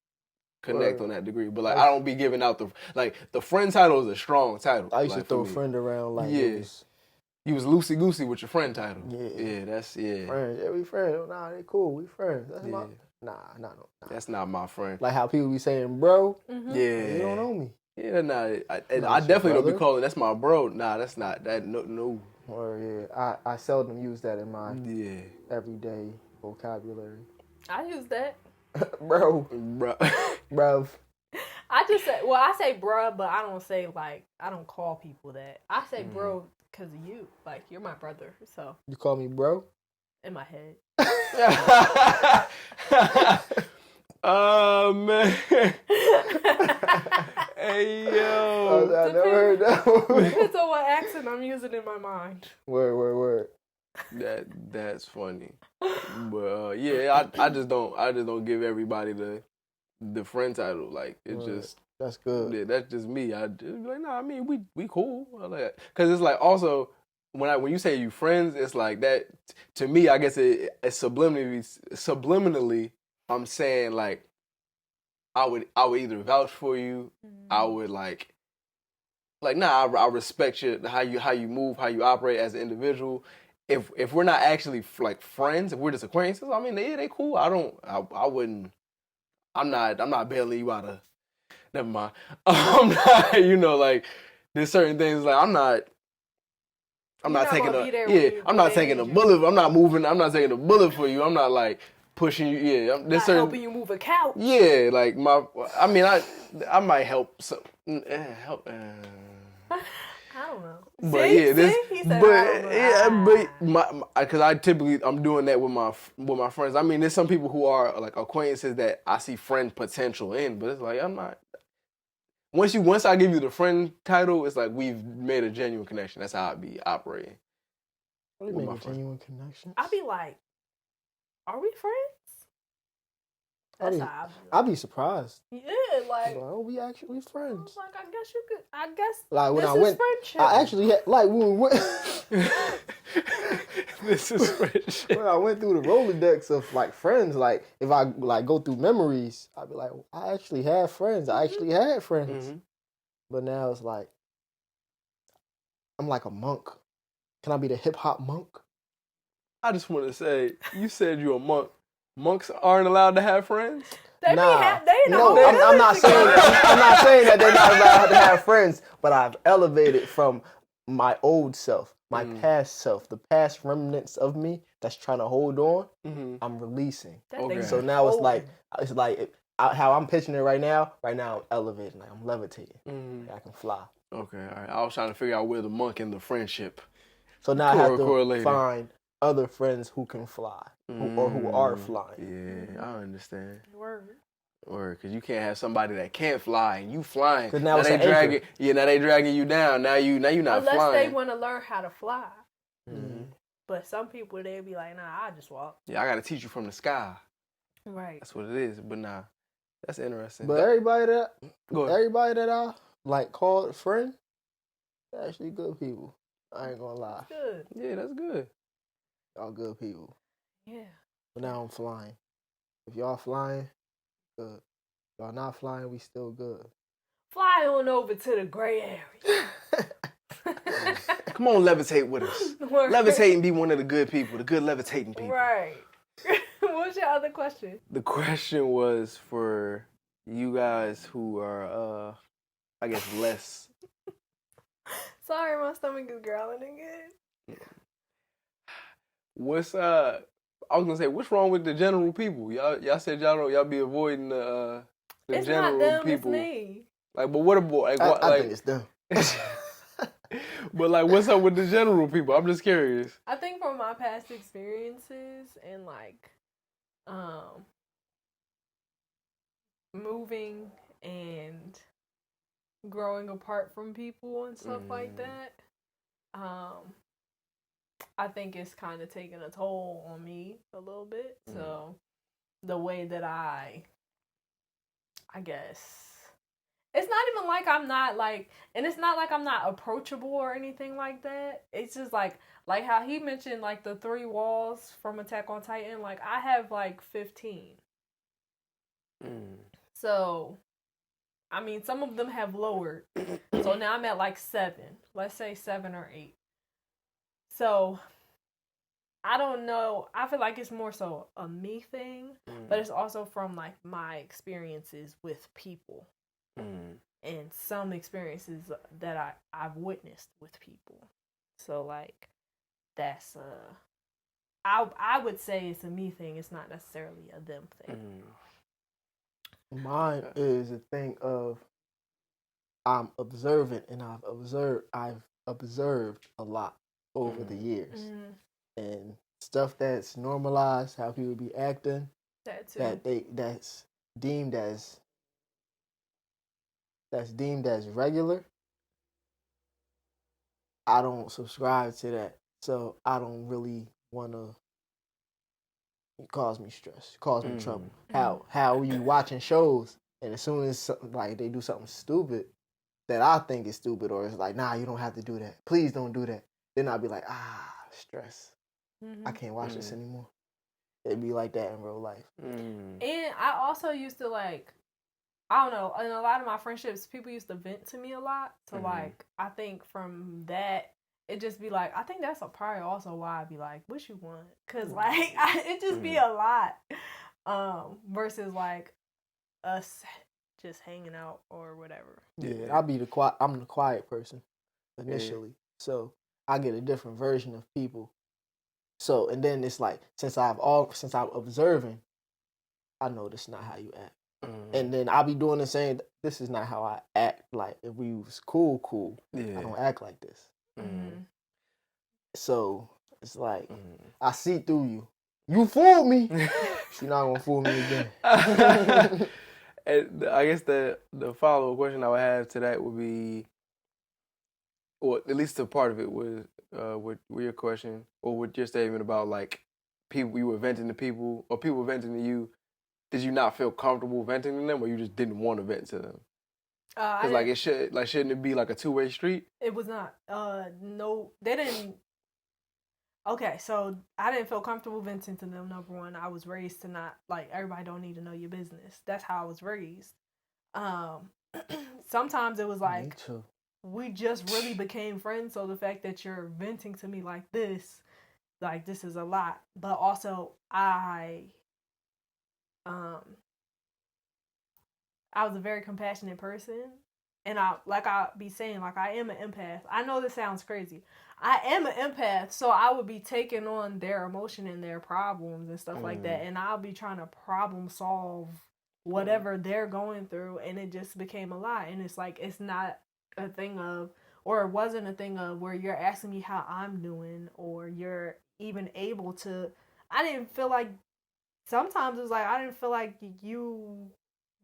connect on that degree. But like I don't be giving out the friend title is a strong title. I used to like, throw friend around like you was loosey goosey with your friend title. Yeah, that's friends. Yeah, we friends. Nah, they cool. We friends. That's my nah. That's not my friend. Like how people be saying, bro. Mm-hmm. Yeah, you don't know me. Yeah, nah. I definitely don't be calling that's my bro. Nah, that's not that. No. Or I seldom use that in my everyday vocabulary. I use that. Bro. Bruv. I say bruh, but I don't say like, I don't call people that. I say bro because of you. Like, you're my brother, so. You call me bro? In my head. Oh, man. Hey, yo. I never heard that one. Depends on what accent I'm using in my mind. Word. That's funny. But, yeah, I just don't give everybody the friend title. Like, it's just. That's good. Yeah, that's just me. I just be like, nah, I mean, we cool. I like that. Cause it's like also when you say you friends, it's like that to me. I guess it's subliminally. I'm saying like I would either vouch for you. I would like nah. I respect you how you move, how you operate as an individual. If we're not actually like friends, if we're just acquaintances, I mean, they cool. I wouldn't. I'm not bailing you out of. Never mind. I'm not, like there's certain things like I'm not taking I'm not taking a bullet. I'm not moving. I'm not taking a bullet for you. I'm not like pushing you. Yeah, there's certain helping you move a couch. Yeah, like I might help some help. I don't know. But because I typically I'm doing that with my friends. I mean, there's some people who are like acquaintances that I see friend potential in, but it's like I'm not. Once I give you the friend title, it's like we've made a genuine connection. That's how I be operating. What do you mean a genuine connection? I be like, are we friends? That's how I'd be surprised. Yeah, like oh, we actually friends. I was like, I guess you could. I guess like when this I is went, friendship. I actually had like when we went. This is friendship. When I went through the Rolodex of like friends, like if I like go through memories, I'd be like, I actually had friends. I actually had friends. Mm-hmm. But now it's like I'm like a monk. Can I be the hip hop monk? I just want to say, you said you're a monk. Monks aren't allowed to have friends? I'm not saying that they're not allowed to have friends, but I've elevated from my old self, my past self, the past remnants of me that's trying to hold on. Mm-hmm. I'm releasing. Okay. So now it's like how I'm pitching it right now. Right now I'm elevating, like I'm levitating. Mm-hmm. I can fly. Okay, all right. I was trying to figure out where the monk and the friendship. So now I have to find other friends who can fly or who are flying. Yeah, I understand. Word, because you can't have somebody that can't fly and you flying. Because now they dragging. Yeah, now they dragging you down. Now you not Unless flying. Unless they want to learn how to fly. Mm-hmm. But some people they'll be like, nah, I just walk. Yeah, I got to teach you from the sky. Right. That's what it is. But nah, that's interesting. But everybody that I like called friend, they're actually good people. I ain't gonna lie. That's good. Yeah, that's good. Y'all good people. Yeah. But now I'm flying. If y'all flying, good. If y'all not flying, we still good. Fly on over to the Grae Area. Come on, levitate with us. Levitate and be one of the good people, the good levitating people. Right. What was your other question? The question was for you guys who are, I guess, less. Sorry, my stomach is growling again. What's I was gonna say, what's wrong with the general people? Y'all said y'all be avoiding the it's general not them, people. It's me. Like, but what about like I think it's them. But like, what's up with the general people? I'm just curious. I think from my past experiences and like, moving and growing apart from people and stuff like that. I think it's kind of taking a toll on me a little bit. So the way that I guess it's not even like I'm not like, and it's not like I'm not approachable or anything like that. It's just like how he mentioned like the 3 walls from Attack on Titan. Like I have like 15. So I mean, some of them have lowered. So now I'm at like 7. Let's say 7 or 8. So I don't know. I feel like it's more so a me thing, but it's also from like my experiences with people and some experiences that I've witnessed with people. So like that's I would say it's a me thing. It's not necessarily a them thing. Mine is a thing of I'm observant, and I've observed a lot over the years, and stuff that's normalized, how people be acting, that's deemed as regular. I don't subscribe to that, so I don't really want to. It cause me stress, cause me trouble. How you watching shows, and as soon as like they do something stupid that I think is stupid, or it's like, nah, you don't have to do that. Please don't do that. Then I'll be like, stress. I can't watch this anymore. It'd be like that in real life. And I also used to like, I don't know, in a lot of my friendships, people used to vent to me a lot. So like, I think from that, it just be like, I think that's probably also why I'd be like, what you want? Cause like, it just be a lot, versus like us just hanging out or whatever. Yeah, I'm the quiet person initially, so I get a different version of people. So, and then it's like, since I'm observing, I know this is not how you act. And then I'll be doing the same. This is not how I act. Like, if we was cool. I don't act like this. So it's like, I see through you. You fooled me. You're not gonna fool me again. And I guess the follow-up question I would have to that would be, or at least a part of it was with your question, or with your statement about like people, you were venting to people, or people were venting to you. Did you not feel comfortable venting to them, or you just didn't want to vent to them? Because like shouldn't it be like a two-way street? It was not. No, they didn't. Okay, so I didn't feel comfortable venting to them. Number one, I was raised to not like everybody don't need to know your business. That's how I was raised. Sometimes it was like we just really became friends. So the fact that you're venting to me like this is a lot. But also I was a very compassionate person. And I'll be saying, like, I am an empath. I know this sounds crazy. I am an empath, so I would be taking on their emotion and their problems and stuff like that. And I'll be trying to problem solve whatever they're going through. And it just became a lot. And it's like, it's not a thing of, or it wasn't a thing of where you're asking me how I'm doing, or you're even able to. I didn't feel like, sometimes it was like, I didn't feel like you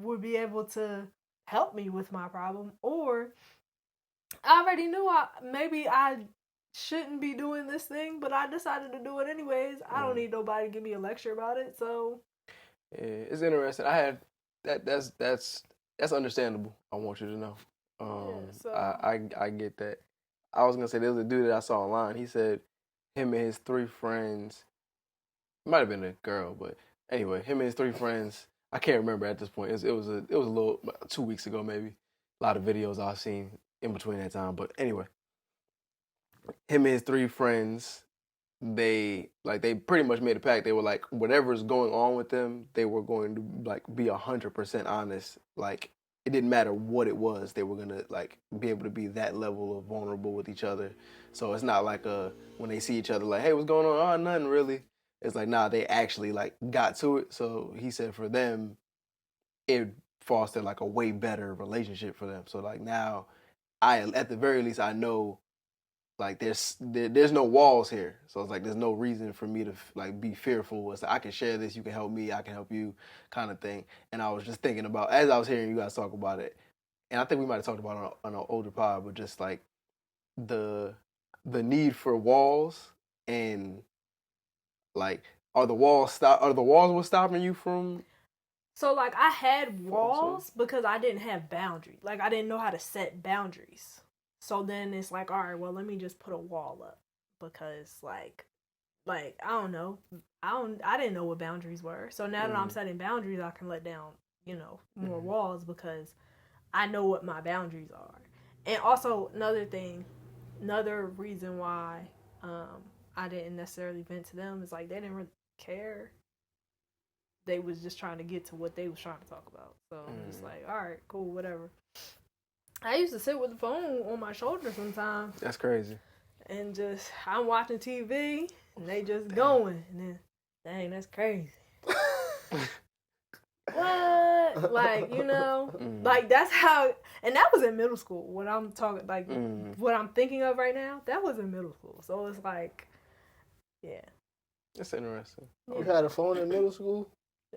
would be able to help me with my problem, or I already knew maybe I shouldn't be doing this thing, but I decided to do it anyways. I don't need nobody to give me a lecture about it. So yeah, it's interesting. I had that's understandable. I want you to know. I get that. I was gonna say, there's a dude that I saw online. He said him and his 3 friends, it might have been a girl, but anyway, him and his 3 friends, I can't remember at this point. It was a little 2 weeks ago maybe. A lot of videos I've seen in between that time, but anyway, him and his 3 friends, they pretty much made a pact. They were like, whatever's going on with them, they were going to like be 100% honest. Like, it didn't matter what it was, they were gonna like be able to be that level of vulnerable with each other. So it's not like when they see each other like, hey, what's going on? Oh, nothing really. It's like, nah, they actually like got to it. So he said for them, it fostered like a way better relationship for them. So like now, at the very least, I know like there's no walls here. So it's like there's no reason for me to like be fearful. It's like, I can share this, you can help me, I can help you, kind of thing. And I was just thinking about, as I was hearing you guys talk about it, and I think we might have talked about it on an older pod, but just like the need for walls And like, are the walls what's stopping you from? So like I had walls because I didn't have boundaries. Like I didn't know how to set boundaries. So then it's like, all right, well, let me just put a wall up because like I don't know. I didn't know what boundaries were. So now that I'm setting boundaries, I can let down, more walls because I know what my boundaries are. And also another reason why I didn't necessarily vent to them is like they didn't really care. They was just trying to get to what they was trying to talk about. So I'm just like, all right, cool, whatever. I used to sit with the phone on my shoulder sometimes. That's crazy. And just I'm watching TV and they just going and then dang, that's crazy. What? Like, like that's how, and that was in middle school. What I'm talking, like, what I'm thinking of right now, that was in middle school. So it's like, yeah. That's interesting. You had a phone in middle school?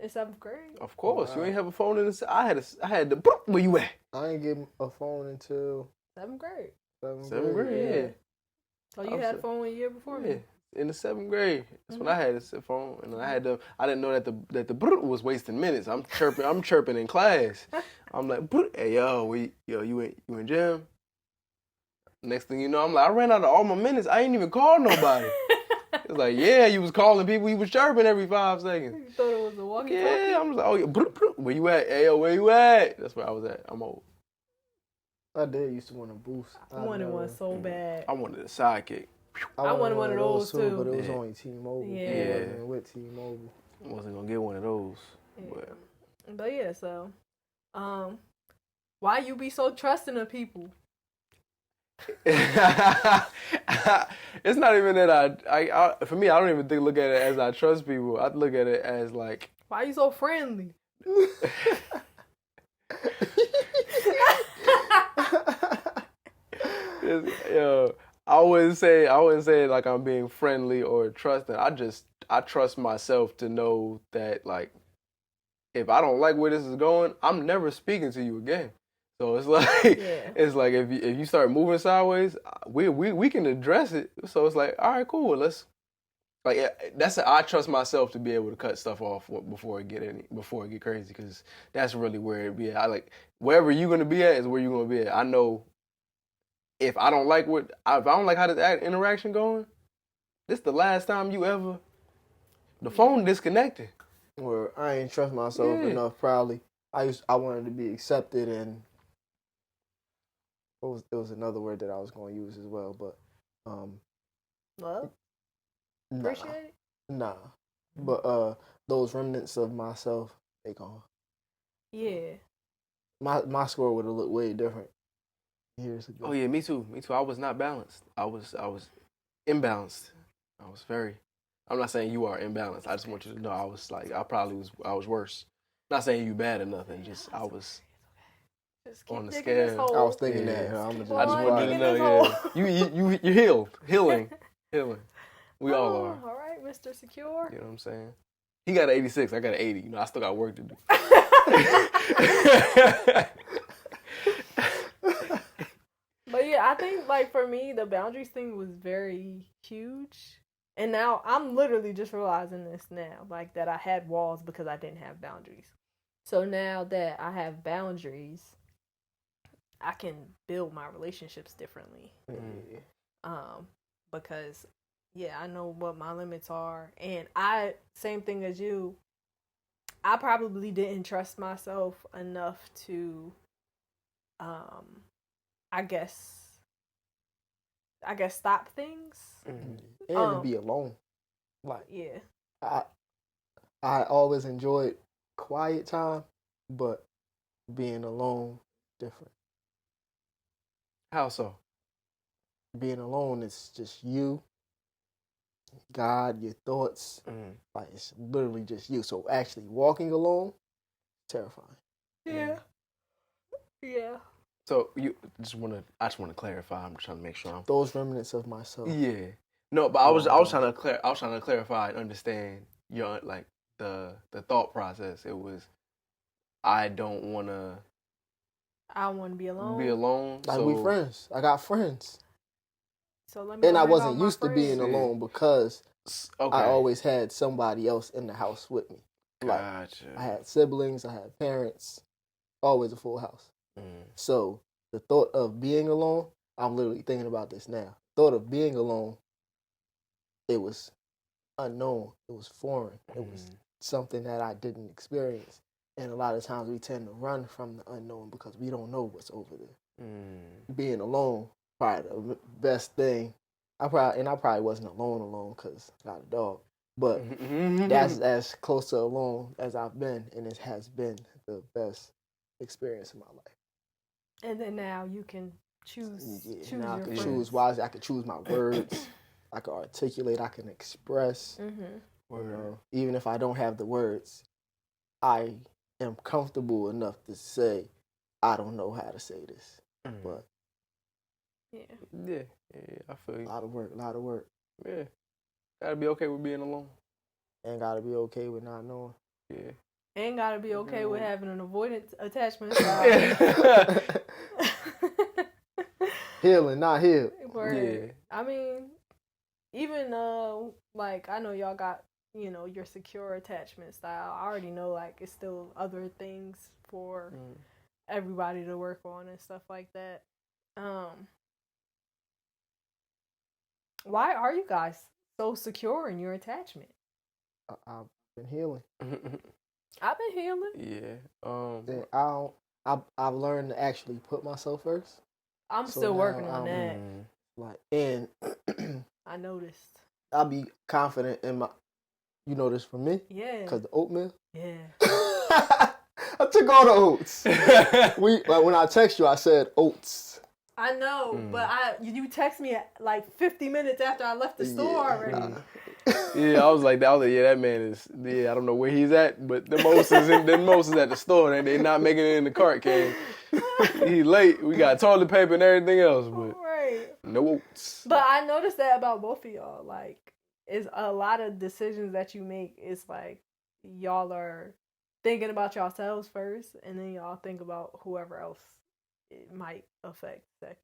In 7th grade. Of course, you ain't have a phone in the. I had the. Where you at? I ain't get a phone until 7th grade. 7th grade, yeah. So you had a phone a year before me? In the 7th grade. That's when I had a phone, and I didn't know that the was wasting minutes. I'm chirping in class. I'm like, hey yo, you in gym? Next thing you know, I'm like, I ran out of all my minutes. I ain't even called nobody. It's like, yeah, you was calling people. You was chirping every 5 seconds. You thought it was a walkie-talkie? Yeah, I'm just like, oh, yeah, where you at? Hey, yo, where you at? That's where I was at. I'm old. I did used to want a boost. I wanted one so bad. I wanted a sidekick. I wanted one of those too. But it was only T-Mobile. Yeah. I wasn't with T-Mobile. I wasn't going to get one of those. Yeah. But yeah, so, why you be so trusting of people? It's not even that I for me, I don't even look at it as I trust people. I look at it as like, why you so friendly? Yo, I wouldn't say like I'm being friendly or trusting. I trust myself to know that like if I don't like where this is going, I'm never speaking to you again. So it's like it's like if you start moving sideways, we can address it. So it's like, all right, cool. Let's like I trust myself to be able to cut stuff off before it get crazy, because that's really where it be at. I like wherever you're gonna be at is where you're gonna be at. I know if I don't like how this interaction going, this the last time the phone disconnected. Where I ain't trust myself enough. Probably I wanted to be accepted, and it was another word that I was going to use as well, but love. Nah, appreciate it. Nah, but those remnants of myself, they gone. Yeah. My score would have looked way different years ago. Oh yeah, me too. I was not balanced. I was imbalanced. I'm not saying you are imbalanced. I just want you to know I was worse. Not saying you bad or nothing. Just I was on the scale. I was thinking that. I just wanted you to know. Yeah, you healed, healing. We all are. All right, Mr. Secure. You know what I'm saying? He got an 86. I got an 80. I still got work to do. But yeah, I think like for me, the boundaries thing was very huge. And now I'm literally just realizing this now, like that I had walls because I didn't have boundaries. So now that I have boundaries, I can build my relationships differently. Because I know what my limits are, and same thing as you, I probably didn't trust myself enough to I guess stop things. And to be alone. Like, yeah. I always enjoyed quiet time, but being alone, different. How so? Being alone is just you, God, your thoughts. Like, it's literally just you. So actually walking alone, terrifying. Yeah. Yeah. So I just want to clarify. I'm trying to make sure those remnants of myself. Yeah. No, but I was trying to clarify and understand your like the thought process. It was I want to be alone. Be alone. Like, we friends. I got friends. So let me. And go I bring wasn't all my used to being friends. alone because Okay. I always had somebody else in the house with me. Like, Gotcha. I had siblings, I had parents, always a full house. Mm. So the thought of being alone, I'm literally thinking about this now. Thought of being alone, it was unknown. It was foreign. It was something that I didn't experience. And a lot of times we tend to run from the unknown because we don't know what's over there. Being alone, probably the best thing. I probably wasn't alone because I got a dog. But that's as close to alone as I've been, and it has been the best experience of my life. And then now you can choose. Yeah, choose now I your can friends. choose wisely. I can choose my words. I can articulate. I can express. You know, even if I don't have the words, I am comfortable enough to say, I don't know how to say this. But yeah, I feel you. A lot of work. Yeah, gotta be okay with being alone. And gotta be okay with not knowing. Yeah. And gotta be okay with having an avoidance attachment. Healing, not healed. Yeah. I mean, even like I know y'all got, you know, your secure attachment style. I already know like it's still other things for everybody to work on and stuff like that. Why are you guys so secure in your attachment? I've been healing. I've been healing. Yeah. I've learned to actually put myself first. I'm still working on that. Like, and I noticed. I'll be confident in my. You know this for me? Yeah. Because the oatmeal. Yeah. I took all the oats. When I text you, I said oats. I know, but you text me at like 50 minutes after I left the store already. Yeah, I was like, yeah, that man is, I don't know where he's at, but the most is at the store, and they not making it in the cart can. He late. We got toilet paper and everything else, but no oats. But I noticed that about both of y'all. Like, it's a lot of decisions that you make. It's like y'all are thinking about yourselves first, and then y'all think about whoever else it might affect second.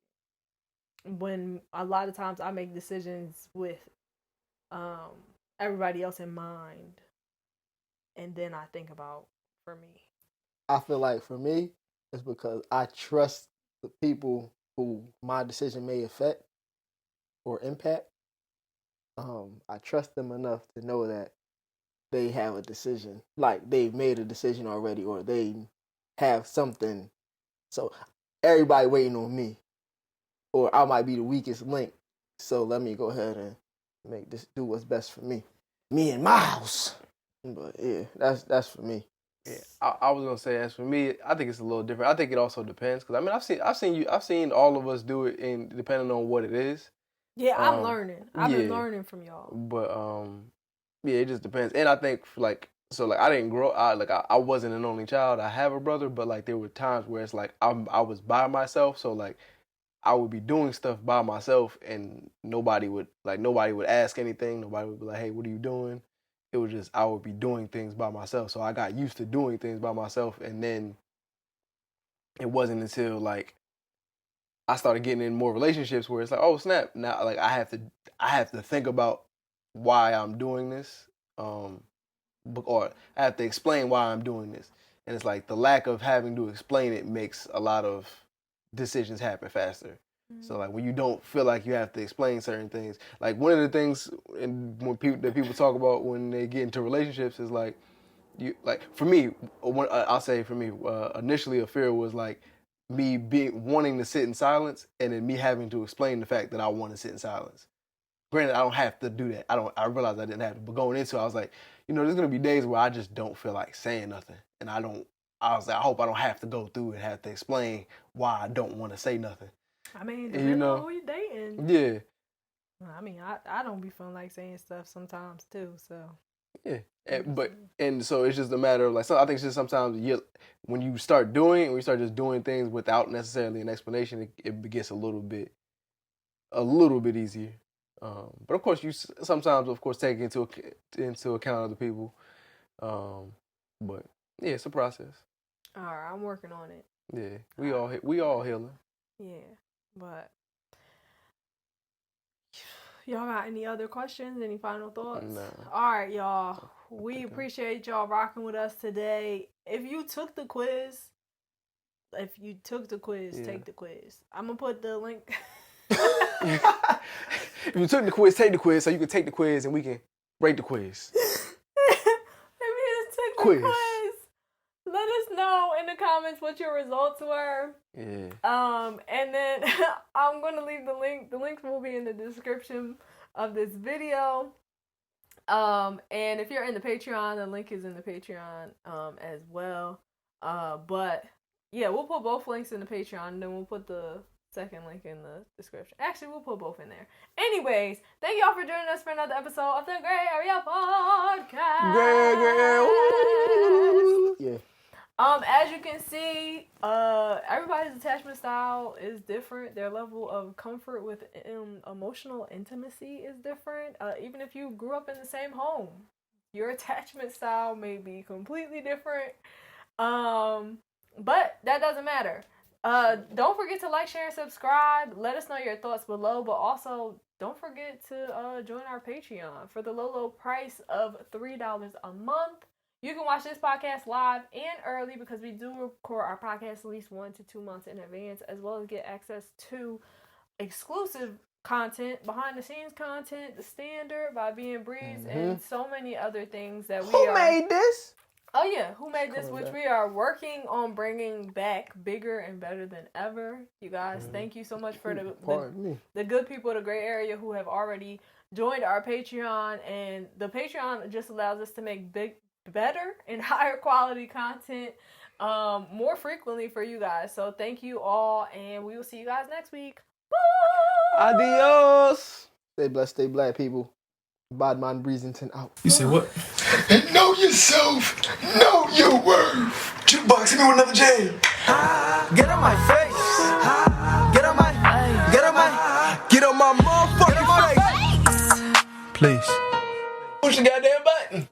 When a lot of times I make decisions with everybody else in mind, and then I think about for me. I feel like for me, it's because I trust the people who my decision may affect or impact. I trust them enough to know that they have a decision, like they've made a decision already, or they have something. So everybody waiting on me, or I might be the weakest link. So let me go ahead and do what's best for me and my house. But yeah, that's for me. Yeah, I was gonna say as for me, I think it's a little different. I think it also depends because I mean I've seen all of us do it in depending on what it is. Yeah, I'm learning. I've been learning from y'all. But yeah, it just depends. And I think I didn't grow. I wasn't an only child. I have a brother, but like there were times where it's like I was by myself, so like I would be doing stuff by myself, and nobody would ask anything. Nobody would be like, "Hey, what are you doing?" It was just I would be doing things by myself. So I got used to doing things by myself, and then it wasn't until like I started getting in more relationships where it's like, oh snap, now like I have to think about why I'm doing this, or I have to explain why I'm doing this, and it's like the lack of having to explain it makes a lot of decisions happen faster. So like when you don't feel like you have to explain certain things, like one of the things when people talk about when they get into relationships is like for me, I'll say for me, initially a fear was like me wanting to sit in silence and then me having to explain the fact that I want to sit in silence. Granted, I don't have to do that. I realized I didn't have to, but going into it, I was like, there's gonna be days where I just don't feel like saying nothing, and I was like, I hope I don't have to go through and have to explain why I don't want to say nothing. I mean, depending on who you're dating. Yeah. I mean, I don't be feeling like saying stuff sometimes too, so. Yeah, and so it's just a matter of like, so I think it's just sometimes when you start when you start just doing things without necessarily an explanation, it gets a little bit easier. But of course, you sometimes, of course, take into account other people. But yeah, it's a process. All right, I'm working on it. Yeah, we all healing. Yeah, but Y'all got any other questions? Any final thoughts? No. All right, y'all. We appreciate y'all rocking with us today. If you took the quiz, take the quiz. I'm gonna put the link. If you took the quiz, take the quiz, so you can take the quiz and we can break the quiz. If you just took the quiz, let us know in the comments what your results were. Yeah. And then I'm gonna leave the link. The links will be in the description of this video. And if you're in the Patreon, the link is in the Patreon as well. But yeah, we'll put both links in the Patreon, and then we'll put the second link in the description. Actually, we'll put both in there. Anyways, thank y'all for joining us for another episode of the Grae Area Podcast. Yeah. As you can see, everybody's attachment style is different. Their level of comfort with emotional intimacy is different. Even if you grew up in the same home, your attachment style may be completely different. But that doesn't matter. Don't forget to like, share, and subscribe. Let us know your thoughts below, but also don't forget to join our Patreon for the low price of $3 a month. You can watch this podcast live and early because we do record our podcast at least 1 to 2 months in advance, as well as get access to exclusive content, behind the scenes content, the standard by being Breeze, and so many other things that Who made this? Oh yeah, who made this? Which we are working on bringing back bigger and better than ever. You guys, thank you so much for the good people of the Grae Area who have already joined our Patreon, and the Patreon just allows us to make better and higher quality content more frequently for you guys. So thank you all, and we will see you guys next week. Bye! Adios! Stay blessed, stay black, people. Badman Breezington out. You say what? Know yourself. Know your worth. Jukebox, hit me with another jam. Get on my face. Get on my motherfucking face. Please. Push the goddamn button.